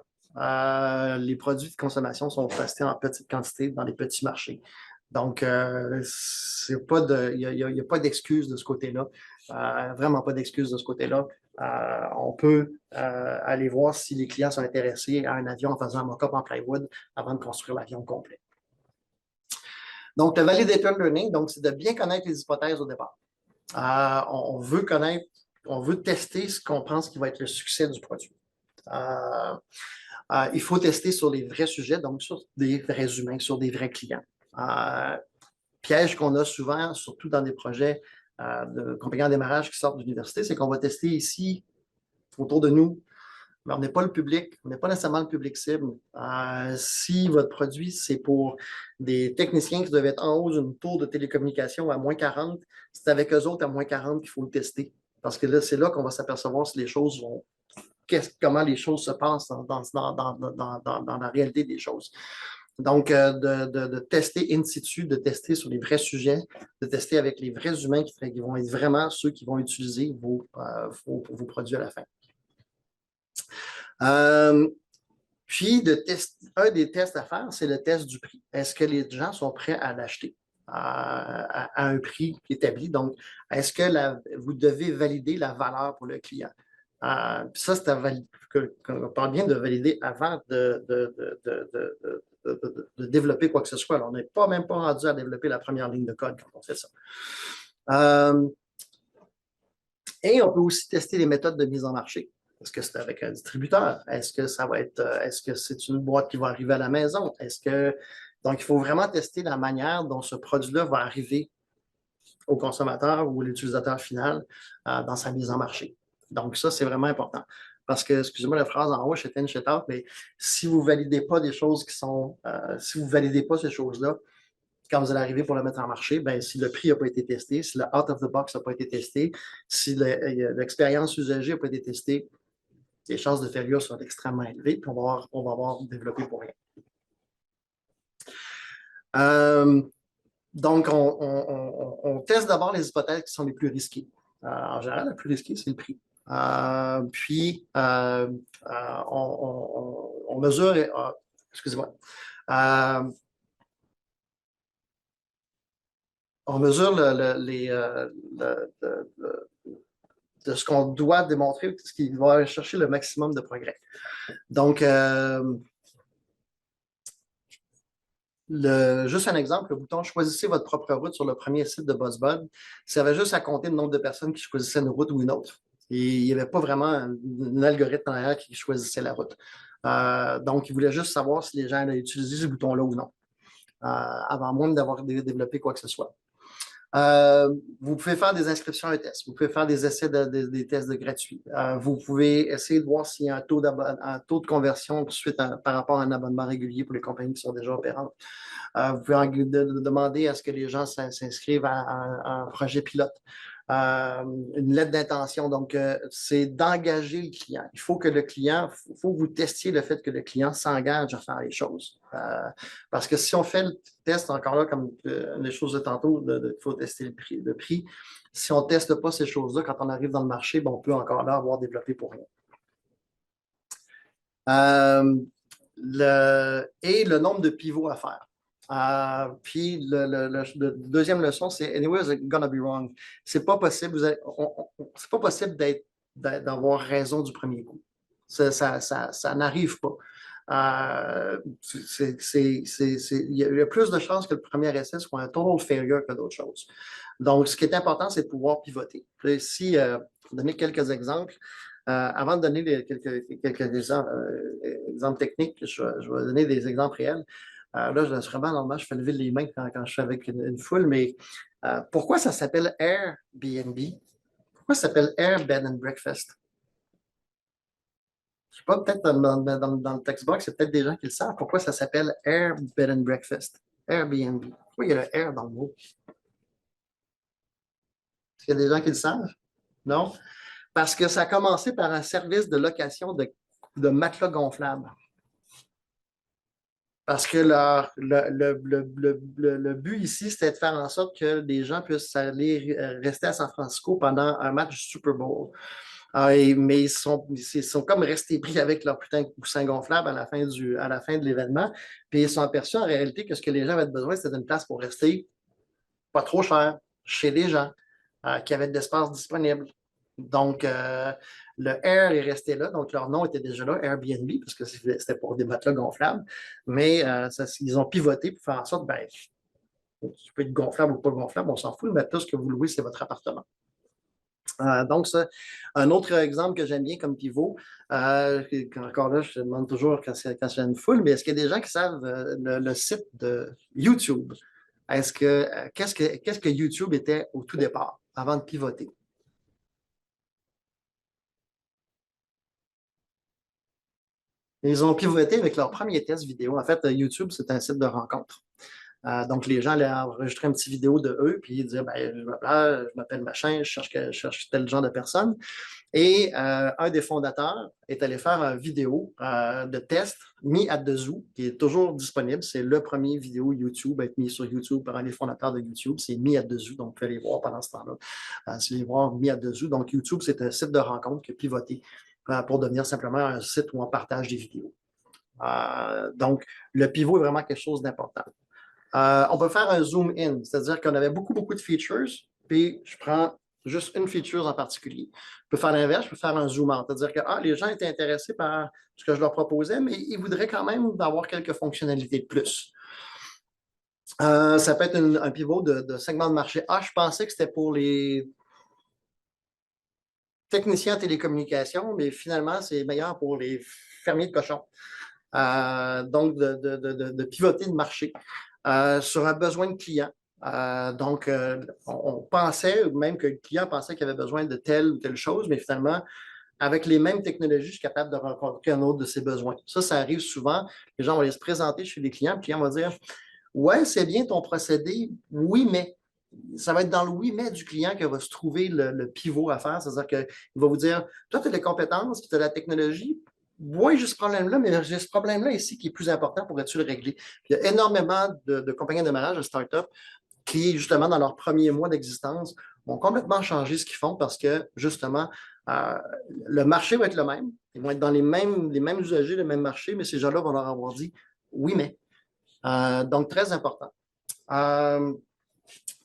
Speaker 2: Les produits de consommation sont testés en petite quantité dans les petits marchés. Donc, il n'y a pas d'excuse de ce côté-là. Vraiment pas d'excuse de ce côté-là. On peut aller voir si les clients sont intéressés à un avion en faisant un mock-up en plywood avant de construire l'avion complet. Donc, le validator learning, c'est de bien connaître les hypothèses au départ. On veut connaître, on veut tester ce qu'on pense qui va être le succès du produit. Il faut tester sur les vrais sujets, donc sur des vrais humains, sur des vrais clients. Piège qu'on a souvent, surtout dans des projets de compagnie en démarrage qui sortent de l'université, c'est qu'on va tester ici, autour de nous, mais on n'est pas le public, on n'est pas nécessairement le public cible. Si votre produit, c'est pour des techniciens qui doivent être en haut d'une tour de télécommunication à moins 40, c'est avec eux autres à moins 40 qu'il faut le tester. Parce que là, c'est là qu'on va s'apercevoir si les choses vont, comment les choses se passent dans la réalité des choses. Donc, de tester in situ, de tester sur les vrais sujets, de tester avec les vrais humains qui vont être vraiment ceux qui vont utiliser vos produits à la fin. Puis, un des tests à faire, c'est le test du prix. Est-ce que les gens sont prêts à l'acheter à un prix établi? Donc, est-ce que vous devez valider la valeur pour le client? Puis ça, on parle bien de valider avant de développer quoi que ce soit. Alors, on n'est même pas rendu à développer la première ligne de code quand on fait ça. Et on peut aussi tester les méthodes de mise en marché. Est-ce que c'est avec un distributeur? Est-ce que c'est une boîte qui va arriver à la maison? Donc, il faut vraiment tester la manière dont ce produit-là va arriver au consommateur ou à l'utilisateur final dans sa mise en marché. Donc, ça, c'est vraiment important. Parce que, excusez-moi la phrase en haut, shit in, shit out, mais si vous ne validez pas des choses si vous ne validez pas ces choses-là, quand vous allez arriver pour le mettre en marché, ben, si le prix n'a pas été testé, si le out of the box n'a pas été testé, si l'expérience usagée n'a pas été testée, les chances de failure sont extrêmement élevées, puis on va avoir développé pour rien. Donc, on teste d'abord les hypothèses qui sont les plus risquées. En général, la plus risquée, c'est le prix. Puis, on mesure, excusez-moi, on mesure de ce qu'on doit démontrer, ce qui va aller chercher le maximum de progrès. Donc, juste un exemple, le bouton « Choisissez votre propre route » sur le premier site de BuzzBud, ça avait juste à compter le nombre de personnes qui choisissaient une route ou une autre. Et il n'y avait pas vraiment un algorithme en arrière qui choisissait la route. Donc, il voulait juste savoir si les gens allaient utiliser ce bouton-là ou non, avant même d'avoir développé quoi que ce soit. Vous pouvez faire des inscriptions à un test. Vous pouvez faire des essais des tests de gratuits. Vous pouvez essayer de voir s'il y a un taux de conversion par rapport à un abonnement régulier pour les compagnies qui sont déjà opérantes. Vous pouvez demander à ce que les gens s'inscrivent à un projet pilote. Une lettre d'intention. Donc, c'est d'engager le client. Il faut que vous testiez le fait que le client s'engage à faire les choses. Parce que si on fait le test, encore là, comme les choses de tantôt, il faut tester le prix. Si on ne teste pas ces choses-là, quand on arrive dans le marché, on peut encore là avoir développé pour rien. Et le nombre de pivots à faire. Puis, la deuxième leçon, c'est « Anyway, it's gonna be wrong ». C'est pas possible, c'est pas possible d'avoir raison du premier coup. Ça n'arrive pas. Il y a plus de chances que le premier essai soit un total failure que d'autres choses. Donc, ce qui est important, c'est de pouvoir pivoter. Ici, pour donner quelques exemples, avant de donner quelques exemples techniques, je vais donner des exemples réels. Là, normalement, je fais lever les mains quand je suis avec une foule, mais pourquoi ça s'appelle Airbnb? Pourquoi ça s'appelle Air Bed and Breakfast? Je ne sais pas, peut-être dans le text box, il y a peut-être des gens qui le savent. Pourquoi ça s'appelle Air Bed and Breakfast? Airbnb. Pourquoi il y a le air dans le mot? Est-ce qu'il y a des gens qui le savent? Non? Parce que ça a commencé par un service de location de de matelas gonflables. Parce que le but ici, c'était de faire en sorte que les gens puissent aller rester à San Francisco pendant un match du Super Bowl. Mais ils sont comme restés pris avec leur putain de coussin gonflable à la fin de l'événement. Puis ils sont aperçus en réalité que ce que les gens avaient besoin, c'était d'une place pour rester pas trop cher chez les gens qui avaient de l'espace disponible. Donc, le Air est resté là, donc leur nom était déjà là, Airbnb, parce que c'était pour des matelas gonflables, mais ils ont pivoté pour faire en sorte, ben, tu peux être gonflable ou pas gonflable, on s'en fout, le matelas, ce que vous louez, c'est votre appartement. Donc, ça, un autre exemple que j'aime bien comme pivot, encore là, je te demande toujours quand j'ai une foule, mais est-ce qu'il y a des gens qui savent le site de YouTube? Qu'est-ce que YouTube était au tout départ, avant de pivoter? Ils ont pivoté avec leur premier test vidéo. En fait, YouTube, c'est un site de rencontre. Donc, les gens allaient enregistrer une petite vidéo de eux, puis ils disaient, ben, je m'appelle machin, je cherche tel genre de personne. Et un des fondateurs est allé faire une vidéo de test mis à dessous, qui est toujours disponible. C'est le premier vidéo YouTube à être mis sur YouTube par un des fondateurs de YouTube. C'est mis à dessous, donc vous pouvez aller voir pendant ce temps-là. C'est les voir mis à dessous. Donc, YouTube, c'est un site de rencontre qui a pivoté pour devenir simplement un site où on partage des vidéos. Donc, le pivot est vraiment quelque chose d'important. On peut faire un zoom in, c'est-à-dire qu'on avait beaucoup, beaucoup de features, puis je prends juste une feature en particulier. Je peux faire l'inverse, je peux faire un zoom out, c'est-à-dire que les gens étaient intéressés par ce que je leur proposais, mais ils voudraient quand même avoir quelques fonctionnalités de plus. Ça peut être un pivot de segment de marché. Je pensais que c'était pour les techniciens en télécommunications, mais finalement, c'est meilleur pour les fermiers de cochons. Donc, de pivoter le marché sur un besoin de client. Donc, on pensait, même que le client pensait qu'il avait besoin de telle ou telle chose, mais finalement, avec les mêmes technologies, je suis capable de rencontrer un autre de ses besoins. Ça arrive souvent. Les gens vont aller se présenter chez les clients, le client va dire, ouais, c'est bien ton procédé, oui, mais. Ça va être dans le oui, mais du client que va se trouver le pivot à faire. C'est-à-dire qu'il va vous dire, toi, tu as les compétences, tu as la technologie. Oui, j'ai ce problème-là, mais j'ai ce problème-là ici qui est plus important, pourrais-tu le régler? Puis, il y a énormément de compagnies de démarrage, de start-up, qui, justement, dans leurs premiers mois d'existence, vont complètement changer ce qu'ils font parce que, justement, le marché va être le même. Ils vont être dans les mêmes usagers, le même marché, mais ces gens-là vont leur avoir dit oui, mais. Donc, très important.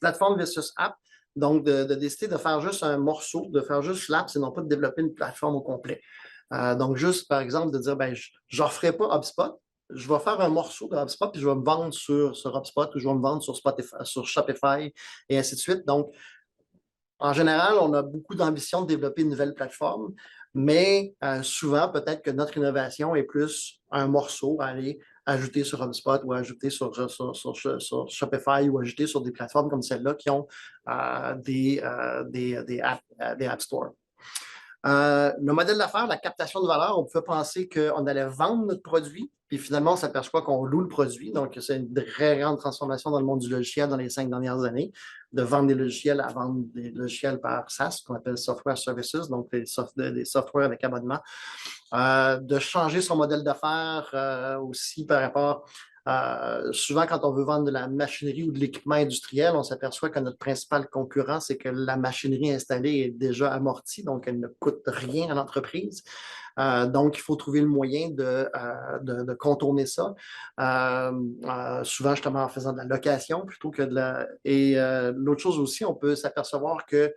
Speaker 2: Plateforme versus app. Donc, de décider de faire juste un morceau, de faire juste l'app, c'est non pas de développer une plateforme au complet. Donc, juste, par exemple, de dire, ben, je ne referai pas HubSpot, je vais faire un morceau de HubSpot, puis je vais me vendre sur HubSpot, ou je vais me vendre sur Spotify, sur Shopify, et ainsi de suite. Donc, en général, on a beaucoup d'ambition de développer une nouvelle plateforme, mais souvent, peut-être que notre innovation est plus un morceau à aller ajouter sur HubSpot ou ajouter sur Shopify ou ajouter sur des plateformes comme celle-là qui ont des App Store. Le modèle d'affaires, la captation de valeur, on pouvait penser qu'on allait vendre notre produit, puis finalement, on s'aperçoit qu'on loue le produit. Donc, c'est une très grande transformation dans le monde du logiciel dans les 5 dernières années, de vendre des logiciels à vendre des logiciels par SaaS, qu'on appelle Software Services, donc des softwares avec abonnement. De changer son modèle d'affaires aussi par rapport souvent, quand on veut vendre de la machinerie ou de l'équipement industriel, on s'aperçoit que notre principal concurrent, c'est que la machinerie installée est déjà amortie, donc elle ne coûte rien à l'entreprise. Donc, il faut trouver le moyen de contourner ça. Souvent, justement, en faisant de la location plutôt que de la... Et l'autre chose aussi, on peut s'apercevoir que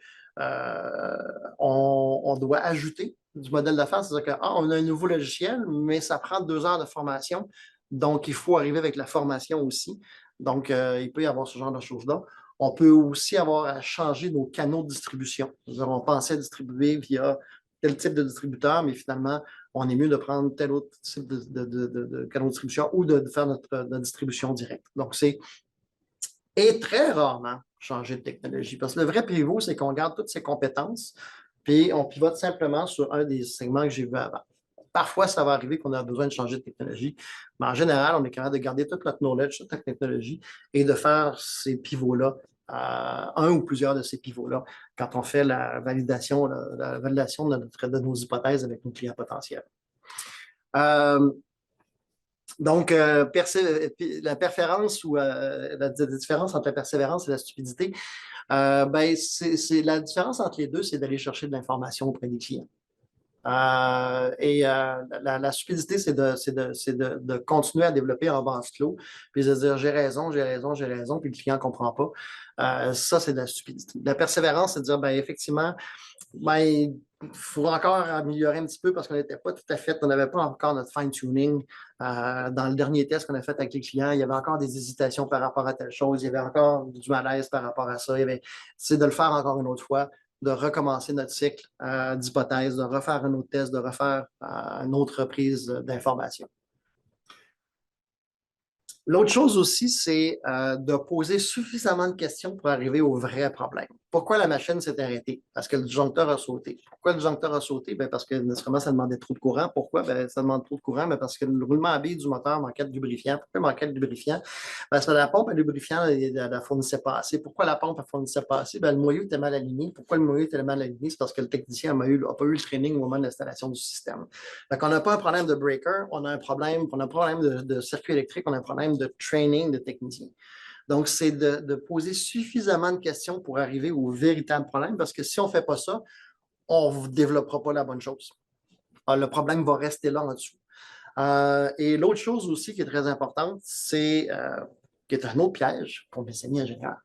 Speaker 2: on doit ajouter du modèle d'affaires, c'est-à-dire qu'on a un nouveau logiciel, mais ça prend 2 heures de formation. Donc, il faut arriver avec la formation aussi. Donc, il peut y avoir ce genre de choses-là. On peut aussi avoir à changer nos canaux de distribution. C'est-à-dire, on pensait distribuer via tel type de distributeur, mais finalement, on est mieux de prendre tel autre type de canaux de distribution ou de faire notre distribution directe. Donc, c'est et très rarement changer de technologie. Parce que le vrai pivot, c'est qu'on garde toutes ses compétences, puis on pivote simplement sur un des segments que j'ai vu avant. Parfois, ça va arriver qu'on a besoin de changer de technologie, mais en général, on est capable de garder toute notre knowledge, toute notre technologie et de faire ces pivots-là, un ou plusieurs de ces pivots-là, quand on fait la validation de nos hypothèses avec nos clients potentiels. Donc, la persévérance ou la différence entre la persévérance et la stupidité, ben, la différence entre les deux, c'est d'aller chercher de l'information auprès des clients. La stupidité, c'est de continuer à développer en vase clos, puis de dire j'ai raison, j'ai raison, j'ai raison, puis le client ne comprend pas. Ça, c'est de la stupidité. La persévérance, c'est de dire ben, effectivement, ben, il faut encore améliorer un petit peu parce qu'on n'était pas tout à fait, on n'avait pas encore notre fine-tuning. Dans le dernier test qu'on a fait avec les clients, il y avait encore des hésitations par rapport à telle chose, il y avait encore du malaise par rapport à ça. C'est de le faire encore une autre fois, de recommencer notre cycle d'hypothèse, de refaire un autre test, de refaire une autre reprise d'informations. L'autre chose aussi, c'est de poser suffisamment de questions pour arriver au vrai problème. Pourquoi la machine s'est arrêtée? Parce que le disjoncteur a sauté. Pourquoi le disjoncteur a sauté? Bien, parce que nécessairement, ça demandait trop de courant. Pourquoi? Bien, ça demande trop de courant, mais parce que le roulement à billes du moteur manquait de lubrifiant. Pourquoi il manquait de lubrifiant? Parce que la pompe à lubrifiant ne la fournissait pas assez. Pourquoi la pompe ne fournissait pas assez? Bien, le moyeu était mal aligné. Pourquoi le moyeu était mal aligné? C'est parce que le technicien n'a pas eu le training au moment de l'installation du système. Donc, on n'a pas un problème de breaker, on a un problème de circuit électrique, on a un problème de training de technicien. Donc, c'est de poser suffisamment de questions pour arriver au véritable problème, parce que si on ne fait pas ça, on ne développera pas la bonne chose. Alors, le problème va rester là en dessous. Et l'autre chose aussi qui est très importante, qui est un autre piège pour mes amis ingénieurs,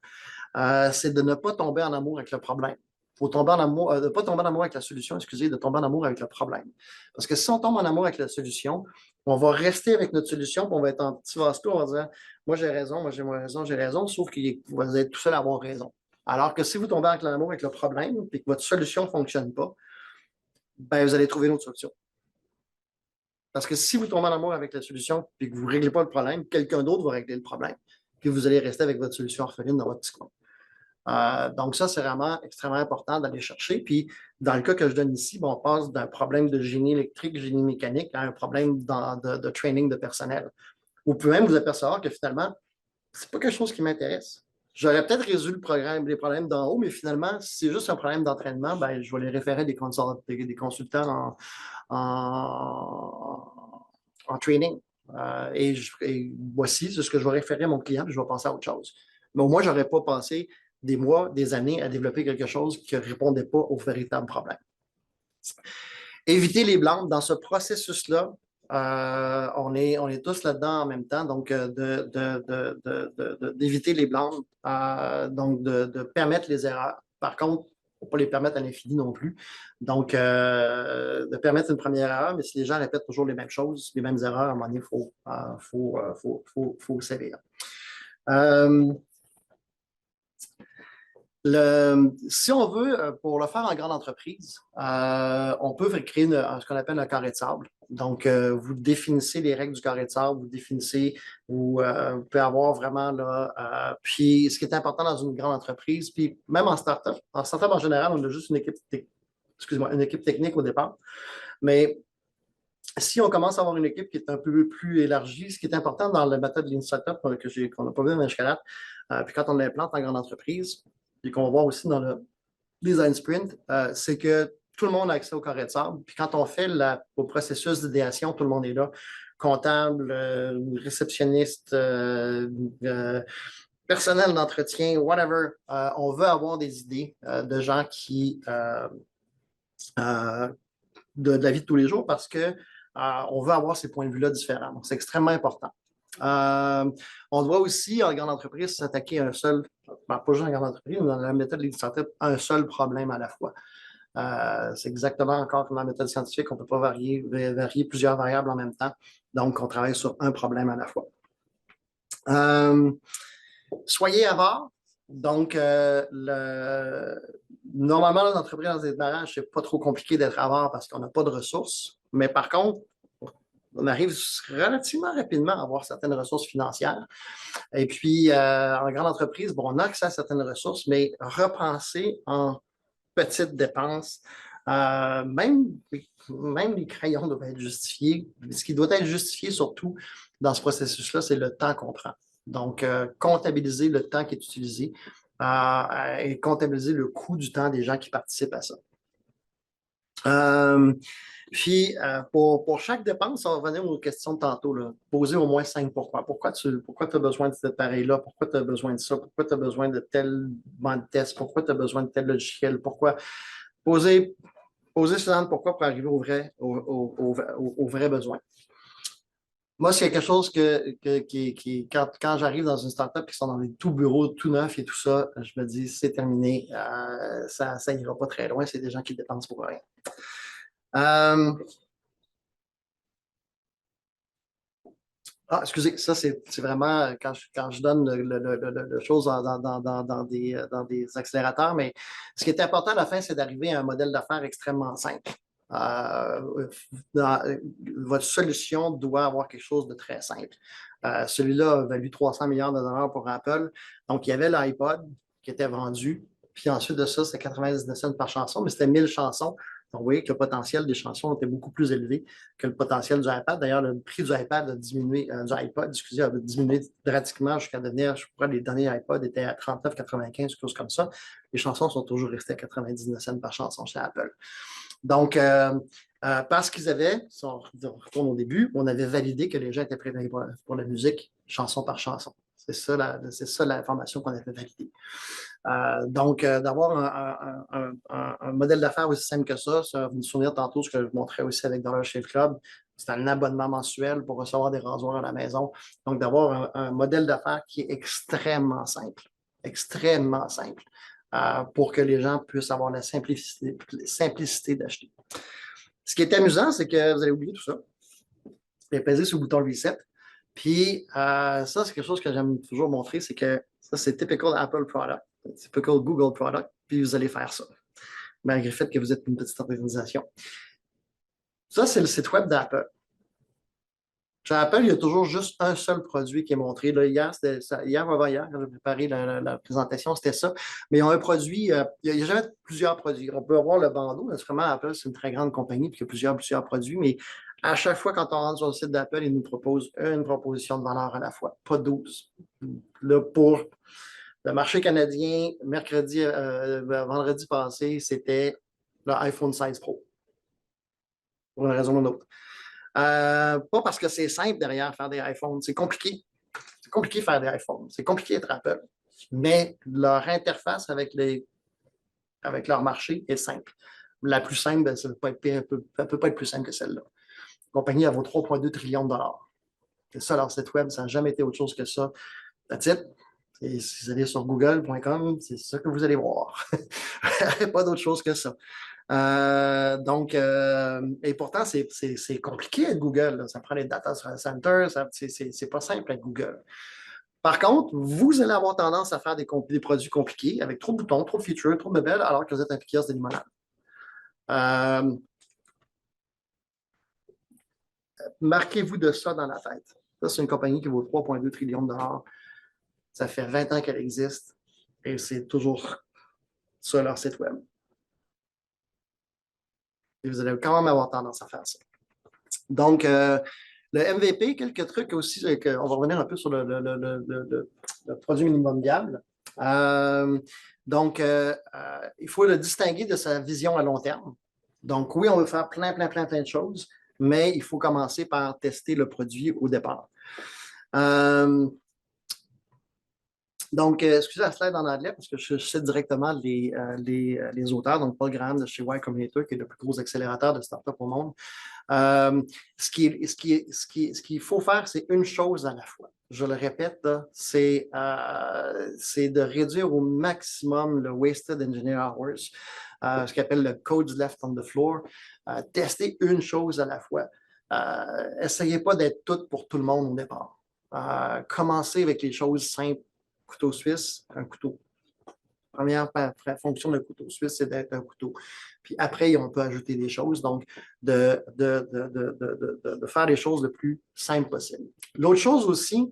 Speaker 2: c'est de ne pas tomber en amour avec le problème. Il faut tomber en amour, de ne pas tomber en amour avec la solution, de tomber en amour avec le problème. Parce que si on tombe en amour avec la solution, on va rester avec notre solution, puis on va être en petit vase clos, on va dire moi j'ai raison, moi j'ai raison, sauf que vous allez être tout seul à avoir raison. Alors que si vous tombez en amour avec le problème et que votre solution ne fonctionne pas, ben, vous allez trouver une autre solution. Parce que si vous tombez en amour avec la solution et que vous ne réglez pas le problème, quelqu'un d'autre va régler le problème. Puis vous allez rester avec votre solution orpheline dans votre petit coin. Donc, ça, c'est vraiment extrêmement important d'aller chercher. Puis, dans le cas que je donne ici, on passe d'un problème de génie électrique, génie mécanique à un problème de training de personnel. Vous pouvez même vous apercevoir que finalement, ce n'est pas quelque chose qui m'intéresse. J'aurais peut-être résolu les problèmes d'en haut, mais finalement, si c'est juste un problème d'entraînement, ben, je vais les référer des consultants en training. Et voici ce que je vais référer à mon client, puis je vais passer à autre chose. Mais au moins, je n'aurais pas passé des mois, des années à développer quelque chose qui ne répondait pas au véritable problème. Éviter les blâmes. Dans ce processus-là, on est tous là-dedans en même temps, donc d'éviter les blâmes, donc de permettre les erreurs. Par contre, il ne faut pas les permettre à l'infini non plus. Donc, de permettre une première erreur, mais si les gens répètent toujours les mêmes choses, les mêmes erreurs, à un moment donné, il faut sévir. Si on veut, pour le faire en grande entreprise, on peut créer ce qu'on appelle un carré de sable. Donc, vous définissez les règles du carré de sable, vous pouvez avoir vraiment là. Puis, ce qui est important dans une grande entreprise, puis même en startup en général, on a juste une équipe technique au départ. Mais si on commence à avoir une équipe qui est un peu plus élargie, ce qui est important dans la méthode Lean Startup qu'on n'a pas vu dans Escalade, puis quand on l'implante en grande entreprise, et qu'on va voir aussi dans le design sprint, c'est que tout le monde a accès au carré de sable. Puis quand on fait au processus d'idéation, tout le monde est là. Comptable, réceptionniste, personnel d'entretien, whatever. On veut avoir des idées de gens de la vie de tous les jours parce qu'on veut avoir ces points de vue-là différents. Donc, c'est extrêmement important. On doit aussi, en grande entreprise, s'attaquer à un seul, pas juste en grande entreprise, mais dans la méthode Lean Startup, un seul problème à la fois. C'est exactement encore comme dans la méthode scientifique, on ne peut pas varier plusieurs variables en même temps. Donc, on travaille sur un problème à la fois. Soyez avare. Donc, normalement, dans l'entreprise, dans les démarrages, c'est pas trop compliqué d'être avare parce qu'on n'a pas de ressources. Mais par contre, on arrive relativement rapidement à avoir certaines ressources financières. Et puis, en grande entreprise, on a accès à certaines ressources, mais repenser en petites dépenses, même les crayons doivent être justifiés. Ce qui doit être justifié surtout dans ce processus-là, c'est le temps qu'on prend. Donc, comptabiliser le temps qui est utilisé et comptabiliser le coût du temps des gens qui participent à ça. Pour chaque dépense, on va revenir aux questions de tantôt, là. Poser au moins 5 pourquoi. Pourquoi tu as besoin de cet appareil-là? Pourquoi tu as besoin de ça? Pourquoi tu as besoin de tel banc de test? Pourquoi tu as besoin de tel logiciel? Pourquoi? Poser, poser suffisamment de pourquoi pour arriver au vrai besoin. Moi, c'est quelque chose quand j'arrive dans une startup qui sont dans des tout bureaux, tout neufs et tout ça, je me dis, c'est terminé. Ça n'ira pas très loin. C'est des gens qui dépensent pour rien. Excusez, ça, c'est vraiment quand je donne le chose dans des accélérateurs, mais ce qui est important à la fin, c'est d'arriver à un modèle d'affaires extrêmement simple. Votre solution doit avoir quelque chose de très simple. Celui-là a valu 300 milliards de dollars pour Apple. Donc, il y avait l'iPod qui était vendu. Puis ensuite de ça, c'était 99 cents par chanson, mais c'était 1000 chansons. Donc, vous voyez que le potentiel des chansons était beaucoup plus élevé que le potentiel du iPad. D'ailleurs, le prix du iPad a diminué, du iPod, excusez, a diminué drastiquement jusqu'à devenir, je crois, les derniers iPods étaient à 39,95, quelque chose comme ça. Les chansons sont toujours restées à 99 cents par chanson chez Apple. Donc, parce qu'ils avaient, si on retourne au début, on avait validé que les gens étaient prêts à payer pour la musique, chanson par chanson. C'est ça l'information qu'on avait validée. Donc, d'avoir un modèle d'affaires aussi simple que ça va vous souvenir tantôt ce que je montrais aussi avec Dollar Shave Club. C'est un abonnement mensuel pour recevoir des rasoirs à la maison. Donc, d'avoir un modèle d'affaires qui est extrêmement simple, pour que les gens puissent avoir la simplicité d'acheter. Ce qui est amusant, c'est que vous allez oublier tout ça. Vous allez peser sur le bouton Reset. Puis, ça, c'est quelque chose que j'aime toujours montrer, c'est que ça, c'est typical Apple product, typical Google product, puis vous allez faire ça, malgré le fait que vous êtes une petite organisation. Ça, c'est le site web d'Apple. Chez Apple, il y a toujours juste un seul produit qui est montré. Là, hier, avant-hier, quand j'ai préparé la présentation, c'était ça. Mais ils ont un produit, il y a jamais plusieurs produits. On peut avoir le bandeau. Vraiment, Apple, c'est une très grande compagnie, puis il y a plusieurs produits, mais à chaque fois, quand on rentre sur le site d'Apple, ils nous proposent une proposition de valeur à la fois, pas 12. Là, pour le marché canadien, vendredi passé, c'était l'iPhone 16 Pro, pour une raison ou une autre. Pas parce que c'est simple derrière faire des iPhones, c'est compliqué. C'est compliqué de faire des iPhones, c'est compliqué d'être Apple. Mais leur interface avec leur marché est simple. La plus simple, ben, ça ne peut pas être plus simple que celle-là. La compagnie, elle vaut 3,2 trillions de dollars. C'est ça, leur site web, ça n'a jamais été autre chose que ça. That's it. Si vous allez sur google.com, c'est ça que vous allez voir. Pas d'autre chose que ça. Et pourtant, c'est compliqué avec Google. Là. Ça prend les data centers, c'est pas simple avec Google. Par contre, vous allez avoir tendance à faire des produits compliqués avec trop de boutons, trop de features, trop de bebelles, alors que vous êtes un kiosque de limonade. Marquez-vous de ça dans la tête. Ça, c'est une compagnie qui vaut 3,2 trillions de dollars. Ça fait 20 ans qu'elle existe et c'est toujours sur leur site web. Et vous allez quand même avoir tendance à faire ça. Donc, le MVP, quelques trucs aussi, on va revenir un peu sur le produit minimum viable. Il faut le distinguer de sa vision à long terme. Donc, oui, on veut faire plein de choses, mais il faut commencer par tester le produit au départ. Donc, excusez la slide en anglais parce que je cite directement les auteurs, donc Paul Graham de chez Y Combinator, qui est le plus gros accélérateur de start-up au monde. Ce qu'il faut faire, c'est une chose à la fois. Je le répète, c'est de réduire au maximum le wasted engineer hours, ce qu'on appelle le code left on the floor. Tester une chose à la fois. Essayez pas d'être tout pour tout le monde au départ. Commencez avec les choses simples. Couteau suisse, un couteau. Première fonction d'un couteau suisse, c'est d'être un couteau. Puis après, on peut ajouter des choses. Donc, de faire les choses le plus simple possible. L'autre chose aussi,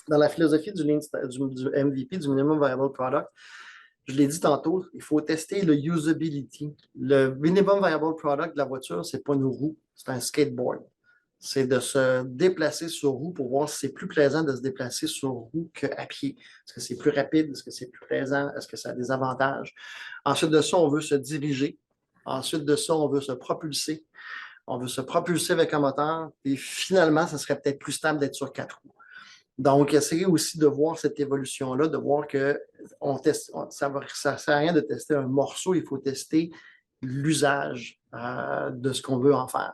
Speaker 2: dans la philosophie du MVP, du Minimum Viable Product, je l'ai dit tantôt, il faut tester le usability. Le Minimum Viable Product de la voiture, ce n'est pas une roue, c'est un skateboard. C'est de se déplacer sur roue pour voir si c'est plus plaisant de se déplacer sur roue qu'à pied. Est-ce que c'est plus rapide? Est-ce que c'est plus plaisant? Est-ce que ça a des avantages? Ensuite de ça, on veut se diriger. Ensuite de ça, on veut se propulser. On veut se propulser avec un moteur. Et finalement, ça serait peut-être plus stable d'être sur 4 roues. Donc, essayez aussi de voir cette évolution-là, de voir que ça ne sert à rien de tester un morceau, il faut tester l'usage de ce qu'on veut en faire.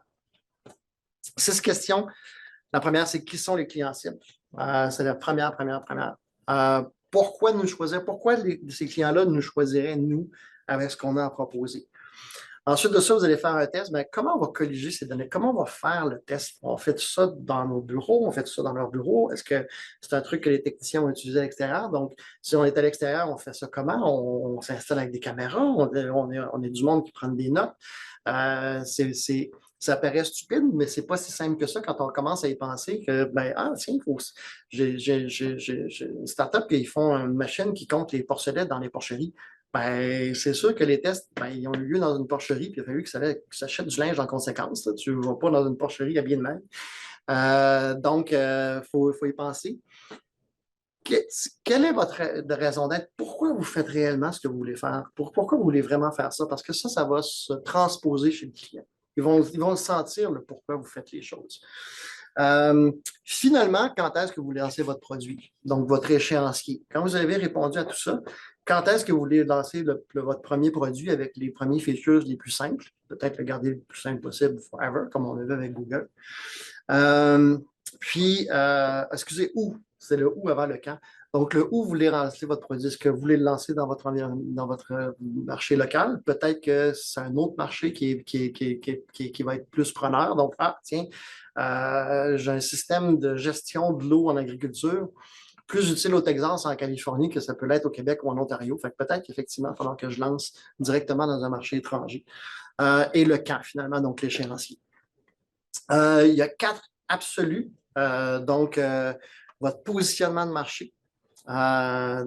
Speaker 2: 6 questions. La première, c'est qui sont les clients cibles? C'est la première. Pourquoi nous choisir? Pourquoi ces clients-là nous choisiraient, nous, avec ce qu'on a à proposer? Ensuite de ça, vous allez faire un test. Bien, comment on va colliger ces données? Comment on va faire le test? On fait ça dans nos bureaux? On fait ça dans leur bureau? Est-ce que c'est un truc que les techniciens ont utilisé à l'extérieur? Donc, si on est à l'extérieur, on fait ça comment? On s'installe avec des caméras? On est du monde qui prend des notes? Ça paraît stupide, mais c'est pas si simple que ça quand on commence à y penser que, ben, tiens, j'ai une start-up qui font une machine qui compte les porcelettes dans les porcheries. Ben, c'est sûr que les tests, ben, ils ont eu lieu dans une porcherie, puis il a fallu que ça achète du linge en conséquence. Là. Tu ne vas pas dans une porcherie habillé de même. Donc, il faut y penser. Quelle est votre raison d'être? Pourquoi vous faites réellement ce que vous voulez faire? Pourquoi vous voulez vraiment faire ça? Parce que ça va se transposer chez le client. Ils vont sentir le pourquoi vous faites les choses. Finalement, quand est-ce que vous lancez votre produit? Donc, votre échéancier. Quand vous avez répondu à tout ça, quand est-ce que vous voulez lancer votre premier produit avec les premiers features les plus simples? Peut-être le garder le plus simple possible forever, comme on avait avec Google. Excusez, où? C'est le où avant le quand. Donc, le où vous voulez lancer votre produit. Est-ce que vous voulez le lancer dans votre marché local? Peut-être que c'est un autre marché qui va être plus preneur. Donc, tiens, j'ai un système de gestion de l'eau en agriculture plus utile au Texas, en Californie, que ça peut l'être au Québec ou en Ontario. Fait que peut-être qu'effectivement, il va falloir que je lance directement dans un marché étranger. Et le quand, finalement, donc l'échéancier. Il y a 4 absolus. Votre positionnement de marché.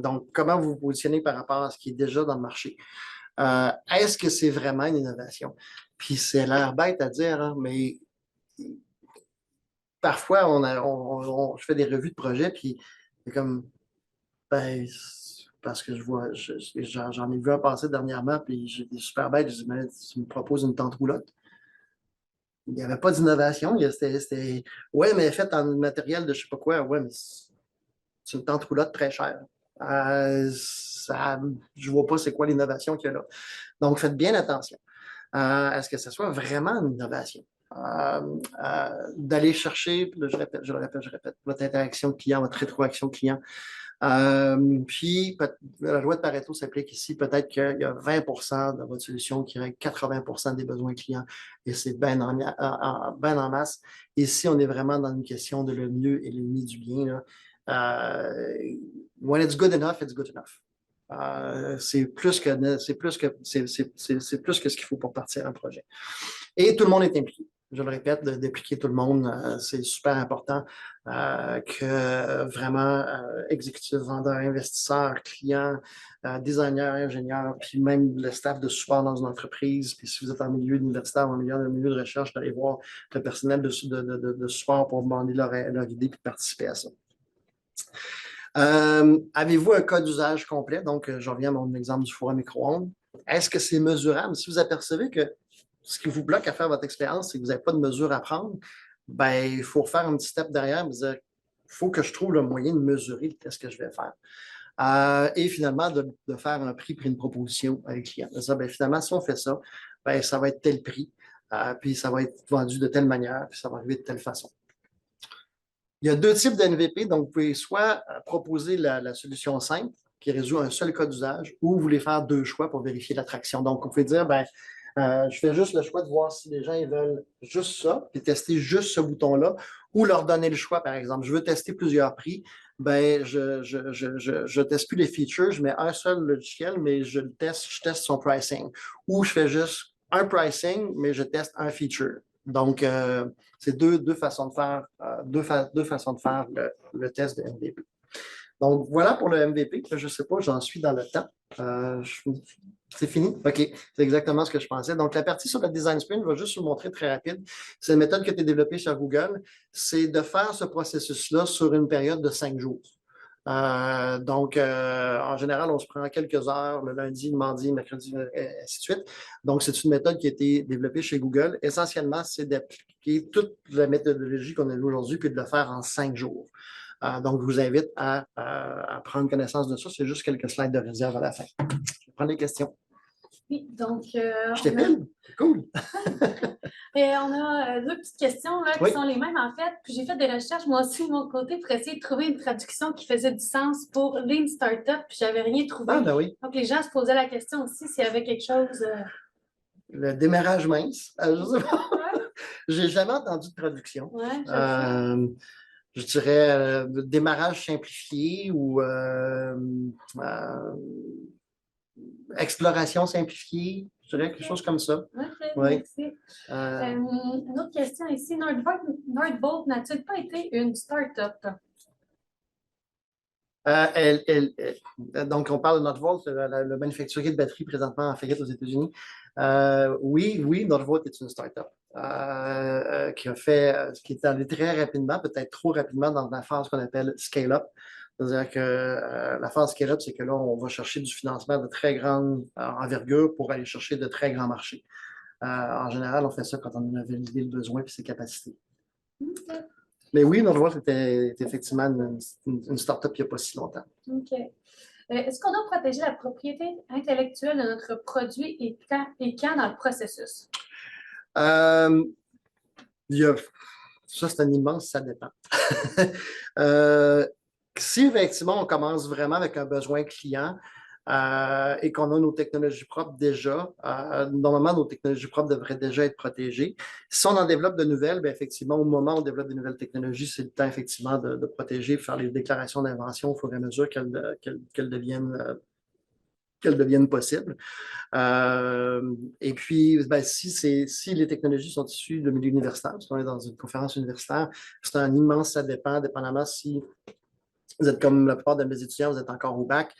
Speaker 2: Donc, comment vous vous positionnez par rapport à ce qui est déjà dans le marché? Est-ce que c'est vraiment une innovation? Puis c'est l'air bête à dire, hein, mais parfois, je fais des revues de projets, puis c'est comme, ben, parce que j'en ai vu un passer dernièrement, puis j'étais super bête, je dis, mais tu me proposes une tente roulotte. Il n'y avait pas d'innovation. C'était, ouais, mais fait en matériel de je ne sais pas quoi. Ouais, mais c'est une tente roulotte très chère. Je ne vois pas c'est quoi l'innovation qu'il y a là. Donc, faites bien attention à ce que ce soit vraiment une innovation. D'aller chercher, je répète, votre interaction client, votre rétroaction client. Puis, la loi de Pareto s'applique ici. Peut-être qu'il y a 20% de votre solution qui règle 80% des besoins clients et c'est bien en masse. Ici, on est vraiment dans une question de le mieux et l'ennemi du bien. When it's good enough, it's good enough. C'est plus que ce qu'il faut pour partir un projet. Et tout le monde est impliqué. Je le répète, d'impliquer tout le monde, c'est super important que vraiment exécutifs, vendeurs, investisseurs, clients, designers, ingénieurs, puis même le staff de support dans une entreprise. Puis si vous êtes en milieu universitaire ou en milieu de recherche, d'aller voir le personnel de support pour demander leur idée et participer à ça. Avez-vous un cas d'usage complet? Donc, je reviens à mon exemple du four à micro-ondes. Est-ce que c'est mesurable? Si vous apercevez que ce qui vous bloque à faire votre expérience, c'est que vous n'avez pas de mesure à prendre, ben, il faut faire un petit step derrière et dire, il faut que je trouve le moyen de mesurer ce que je vais faire. Et finalement, de faire un prix, une proposition avec le client. De dire, ben, finalement, si on fait ça, ben, ça va être tel prix, puis ça va être vendu de telle manière, puis ça va arriver de telle façon. Il y a 2 types d'MVP, donc vous pouvez soit proposer la solution simple qui résout un seul cas d'usage, ou vous voulez faire 2 choix pour vérifier l'attraction. Donc, vous pouvez dire, ben, je fais juste le choix de voir si les gens ils veulent juste ça, puis tester juste ce bouton-là, ou leur donner le choix, par exemple. Je veux tester plusieurs prix, ben, je teste plus les features, je mets un seul logiciel, mais je teste son pricing. Ou je fais juste un pricing, mais je teste un feature. Donc, c'est deux façons de faire, le test de MVP. Donc, voilà pour le MVP. Je ne sais pas, j'en suis dans le temps. C'est fini? OK, c'est exactement ce que je pensais. Donc, la partie sur le design sprint, je vais juste vous montrer très rapide. C'est une méthode qui a été développée sur Google. C'est de faire ce processus-là sur une période de 5 jours. Donc, en général, on se prend quelques heures le lundi, le mardi, le mercredi, et ainsi de suite. Donc, c'est une méthode qui a été développée chez Google. Essentiellement, c'est d'appliquer toute la méthodologie qu'on a vue aujourd'hui puis de le faire en 5 jours. Donc, je vous invite à prendre connaissance de ça. C'est juste quelques slides de réserve à la fin. Je vais prendre les questions.
Speaker 1: Oui, donc,
Speaker 2: Je t'épile. Cool.
Speaker 1: Et on a deux petites questions là, qui sont les mêmes en fait. Puis j'ai fait des recherches moi aussi de mon côté pour essayer de trouver une traduction qui faisait du sens pour Lean Startup, puis j'avais rien trouvé.
Speaker 2: Ah, ben oui.
Speaker 1: Donc les gens se posaient la question aussi s'il y avait quelque chose.
Speaker 2: Le démarrage mince. Je sais pas. J'ai jamais entendu de traduction.
Speaker 1: Ouais,
Speaker 2: je dirais démarrage simplifié ou exploration simplifiée. Je dirais quelque chose comme ça.
Speaker 1: OK,
Speaker 2: oui.
Speaker 1: Merci. Une autre question ici. Nordvolt n'a-t-il pas été une start-up?
Speaker 2: Donc, on parle de Nordvolt, le manufacturier de batteries présentement en faillite aux États-Unis. Oui, Nordvolt est une start-up qui est allée très rapidement, peut-être trop rapidement, dans la phase qu'on appelle scale-up. C'est-à-dire que la phase scale-up, c'est que là, on va chercher du financement de très grande envergure pour aller chercher de très grands marchés. En général, on fait ça quand on a validé le besoin et ses capacités.
Speaker 1: Okay.
Speaker 2: Mais oui, Nordvolt était effectivement une start-up il n'y a pas si longtemps.
Speaker 1: OK. Est-ce qu'on doit protéger la propriété intellectuelle de notre produit et quand dans le processus?
Speaker 2: Ça, c'est un immense, ça dépend. Si effectivement on commence vraiment avec un besoin client et qu'on a nos technologies propres déjà, normalement nos technologies propres devraient déjà être protégées. Si on en développe de nouvelles, bien, effectivement, au moment où on développe de nouvelles technologies, c'est le temps effectivement de protéger, de faire les déclarations d'invention au fur et à mesure qu'elles deviennent possibles. Et puis, ben, si les technologies sont issues de milieu universitaire, parce qu'on est dans une conférence universitaire, c'est un immense ça dépend, dépendamment si vous êtes comme la plupart de mes étudiants, vous êtes encore au bac,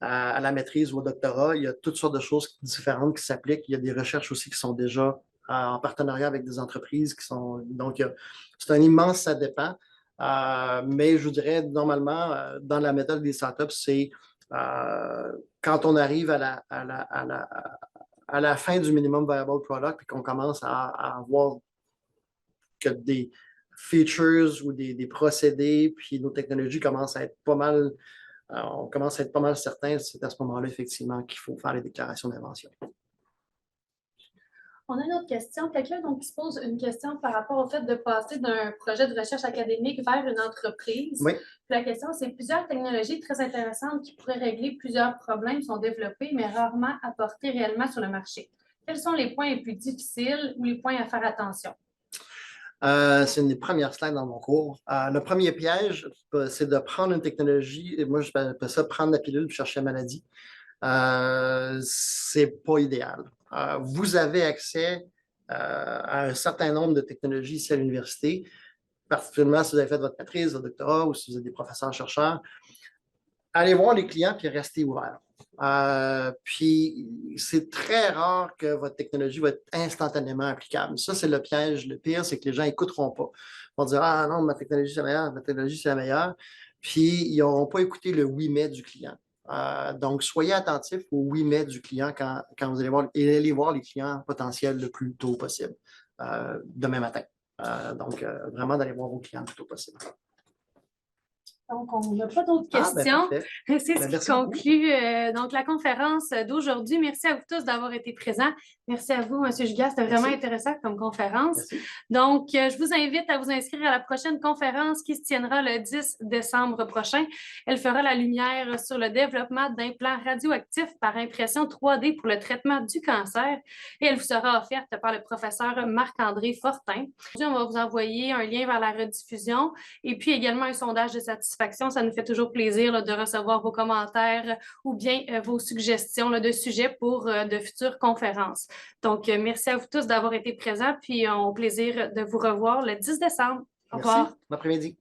Speaker 2: à la maîtrise ou au doctorat, il y a toutes sortes de choses différentes qui s'appliquent. Il y a des recherches aussi qui sont déjà en partenariat avec des entreprises qui sont. Donc, c'est un immense ça dépend. Mais je vous dirais, normalement, dans la méthode des startups, c'est quand on arrive à la fin du minimum viable product et qu'on commence à avoir que des features ou des procédés, puis nos technologies commencent à être pas mal, on commence à être pas mal certain, c'est à ce moment-là, effectivement, qu'il faut faire les déclarations d'invention.
Speaker 1: On a une autre question. Quelqu'un qui se pose une question par rapport au fait de passer d'un projet de recherche académique vers une entreprise.
Speaker 2: Oui.
Speaker 1: La question, c'est plusieurs technologies très intéressantes qui pourraient régler plusieurs problèmes sont développées, mais rarement apportées réellement sur le marché. Quels sont les points les plus difficiles ou les points à faire attention?
Speaker 2: C'est une des premières slides dans mon cours. Le premier piège, c'est de prendre une technologie, et moi je appelle ça prendre la pilule et chercher la maladie. C'est pas idéal. Vous avez accès à un certain nombre de technologies ici à l'université, particulièrement si vous avez fait votre maîtrise, votre doctorat ou si vous êtes des professeurs-chercheurs. Allez voir les clients puis restez ouverts. Puis c'est très rare que votre technologie va être instantanément applicable. Ça, c'est le piège. Le pire, c'est que les gens n'écouteront pas. Ils vont dire ah non, ma technologie, c'est la meilleure, ma technologie, c'est la meilleure. Puis ils n'auront pas écouté le oui, mais du client. Donc, soyez attentifs au oui, mais du client quand vous allez voir, et allez voir les clients potentiels le plus tôt possible, demain matin. Donc, vraiment d'aller voir vos clients le plus tôt possible.
Speaker 1: Donc, on n'a pas d'autres questions. C'est ce qui conclut donc, la conférence d'aujourd'hui. Merci à vous tous d'avoir été présents. Merci à vous, M. Giguère. C'était vraiment intéressant comme conférence.
Speaker 2: Merci.
Speaker 1: Donc, je vous invite à vous inscrire à la prochaine conférence qui se tiendra le 10 décembre prochain. Elle fera la lumière sur le développement d'implants radioactifs par impression 3D pour le traitement du cancer et elle vous sera offerte par le professeur Marc-André Fortin. Aujourd'hui, on va vous envoyer un lien vers la rediffusion et puis également un sondage de satisfaction. Ça nous fait toujours plaisir là, de recevoir vos commentaires ou bien vos suggestions là, de sujets pour de futures conférences. Donc, merci à vous tous d'avoir été présents, puis au plaisir de vous revoir le 10 décembre. Au revoir.
Speaker 2: Bon après-midi.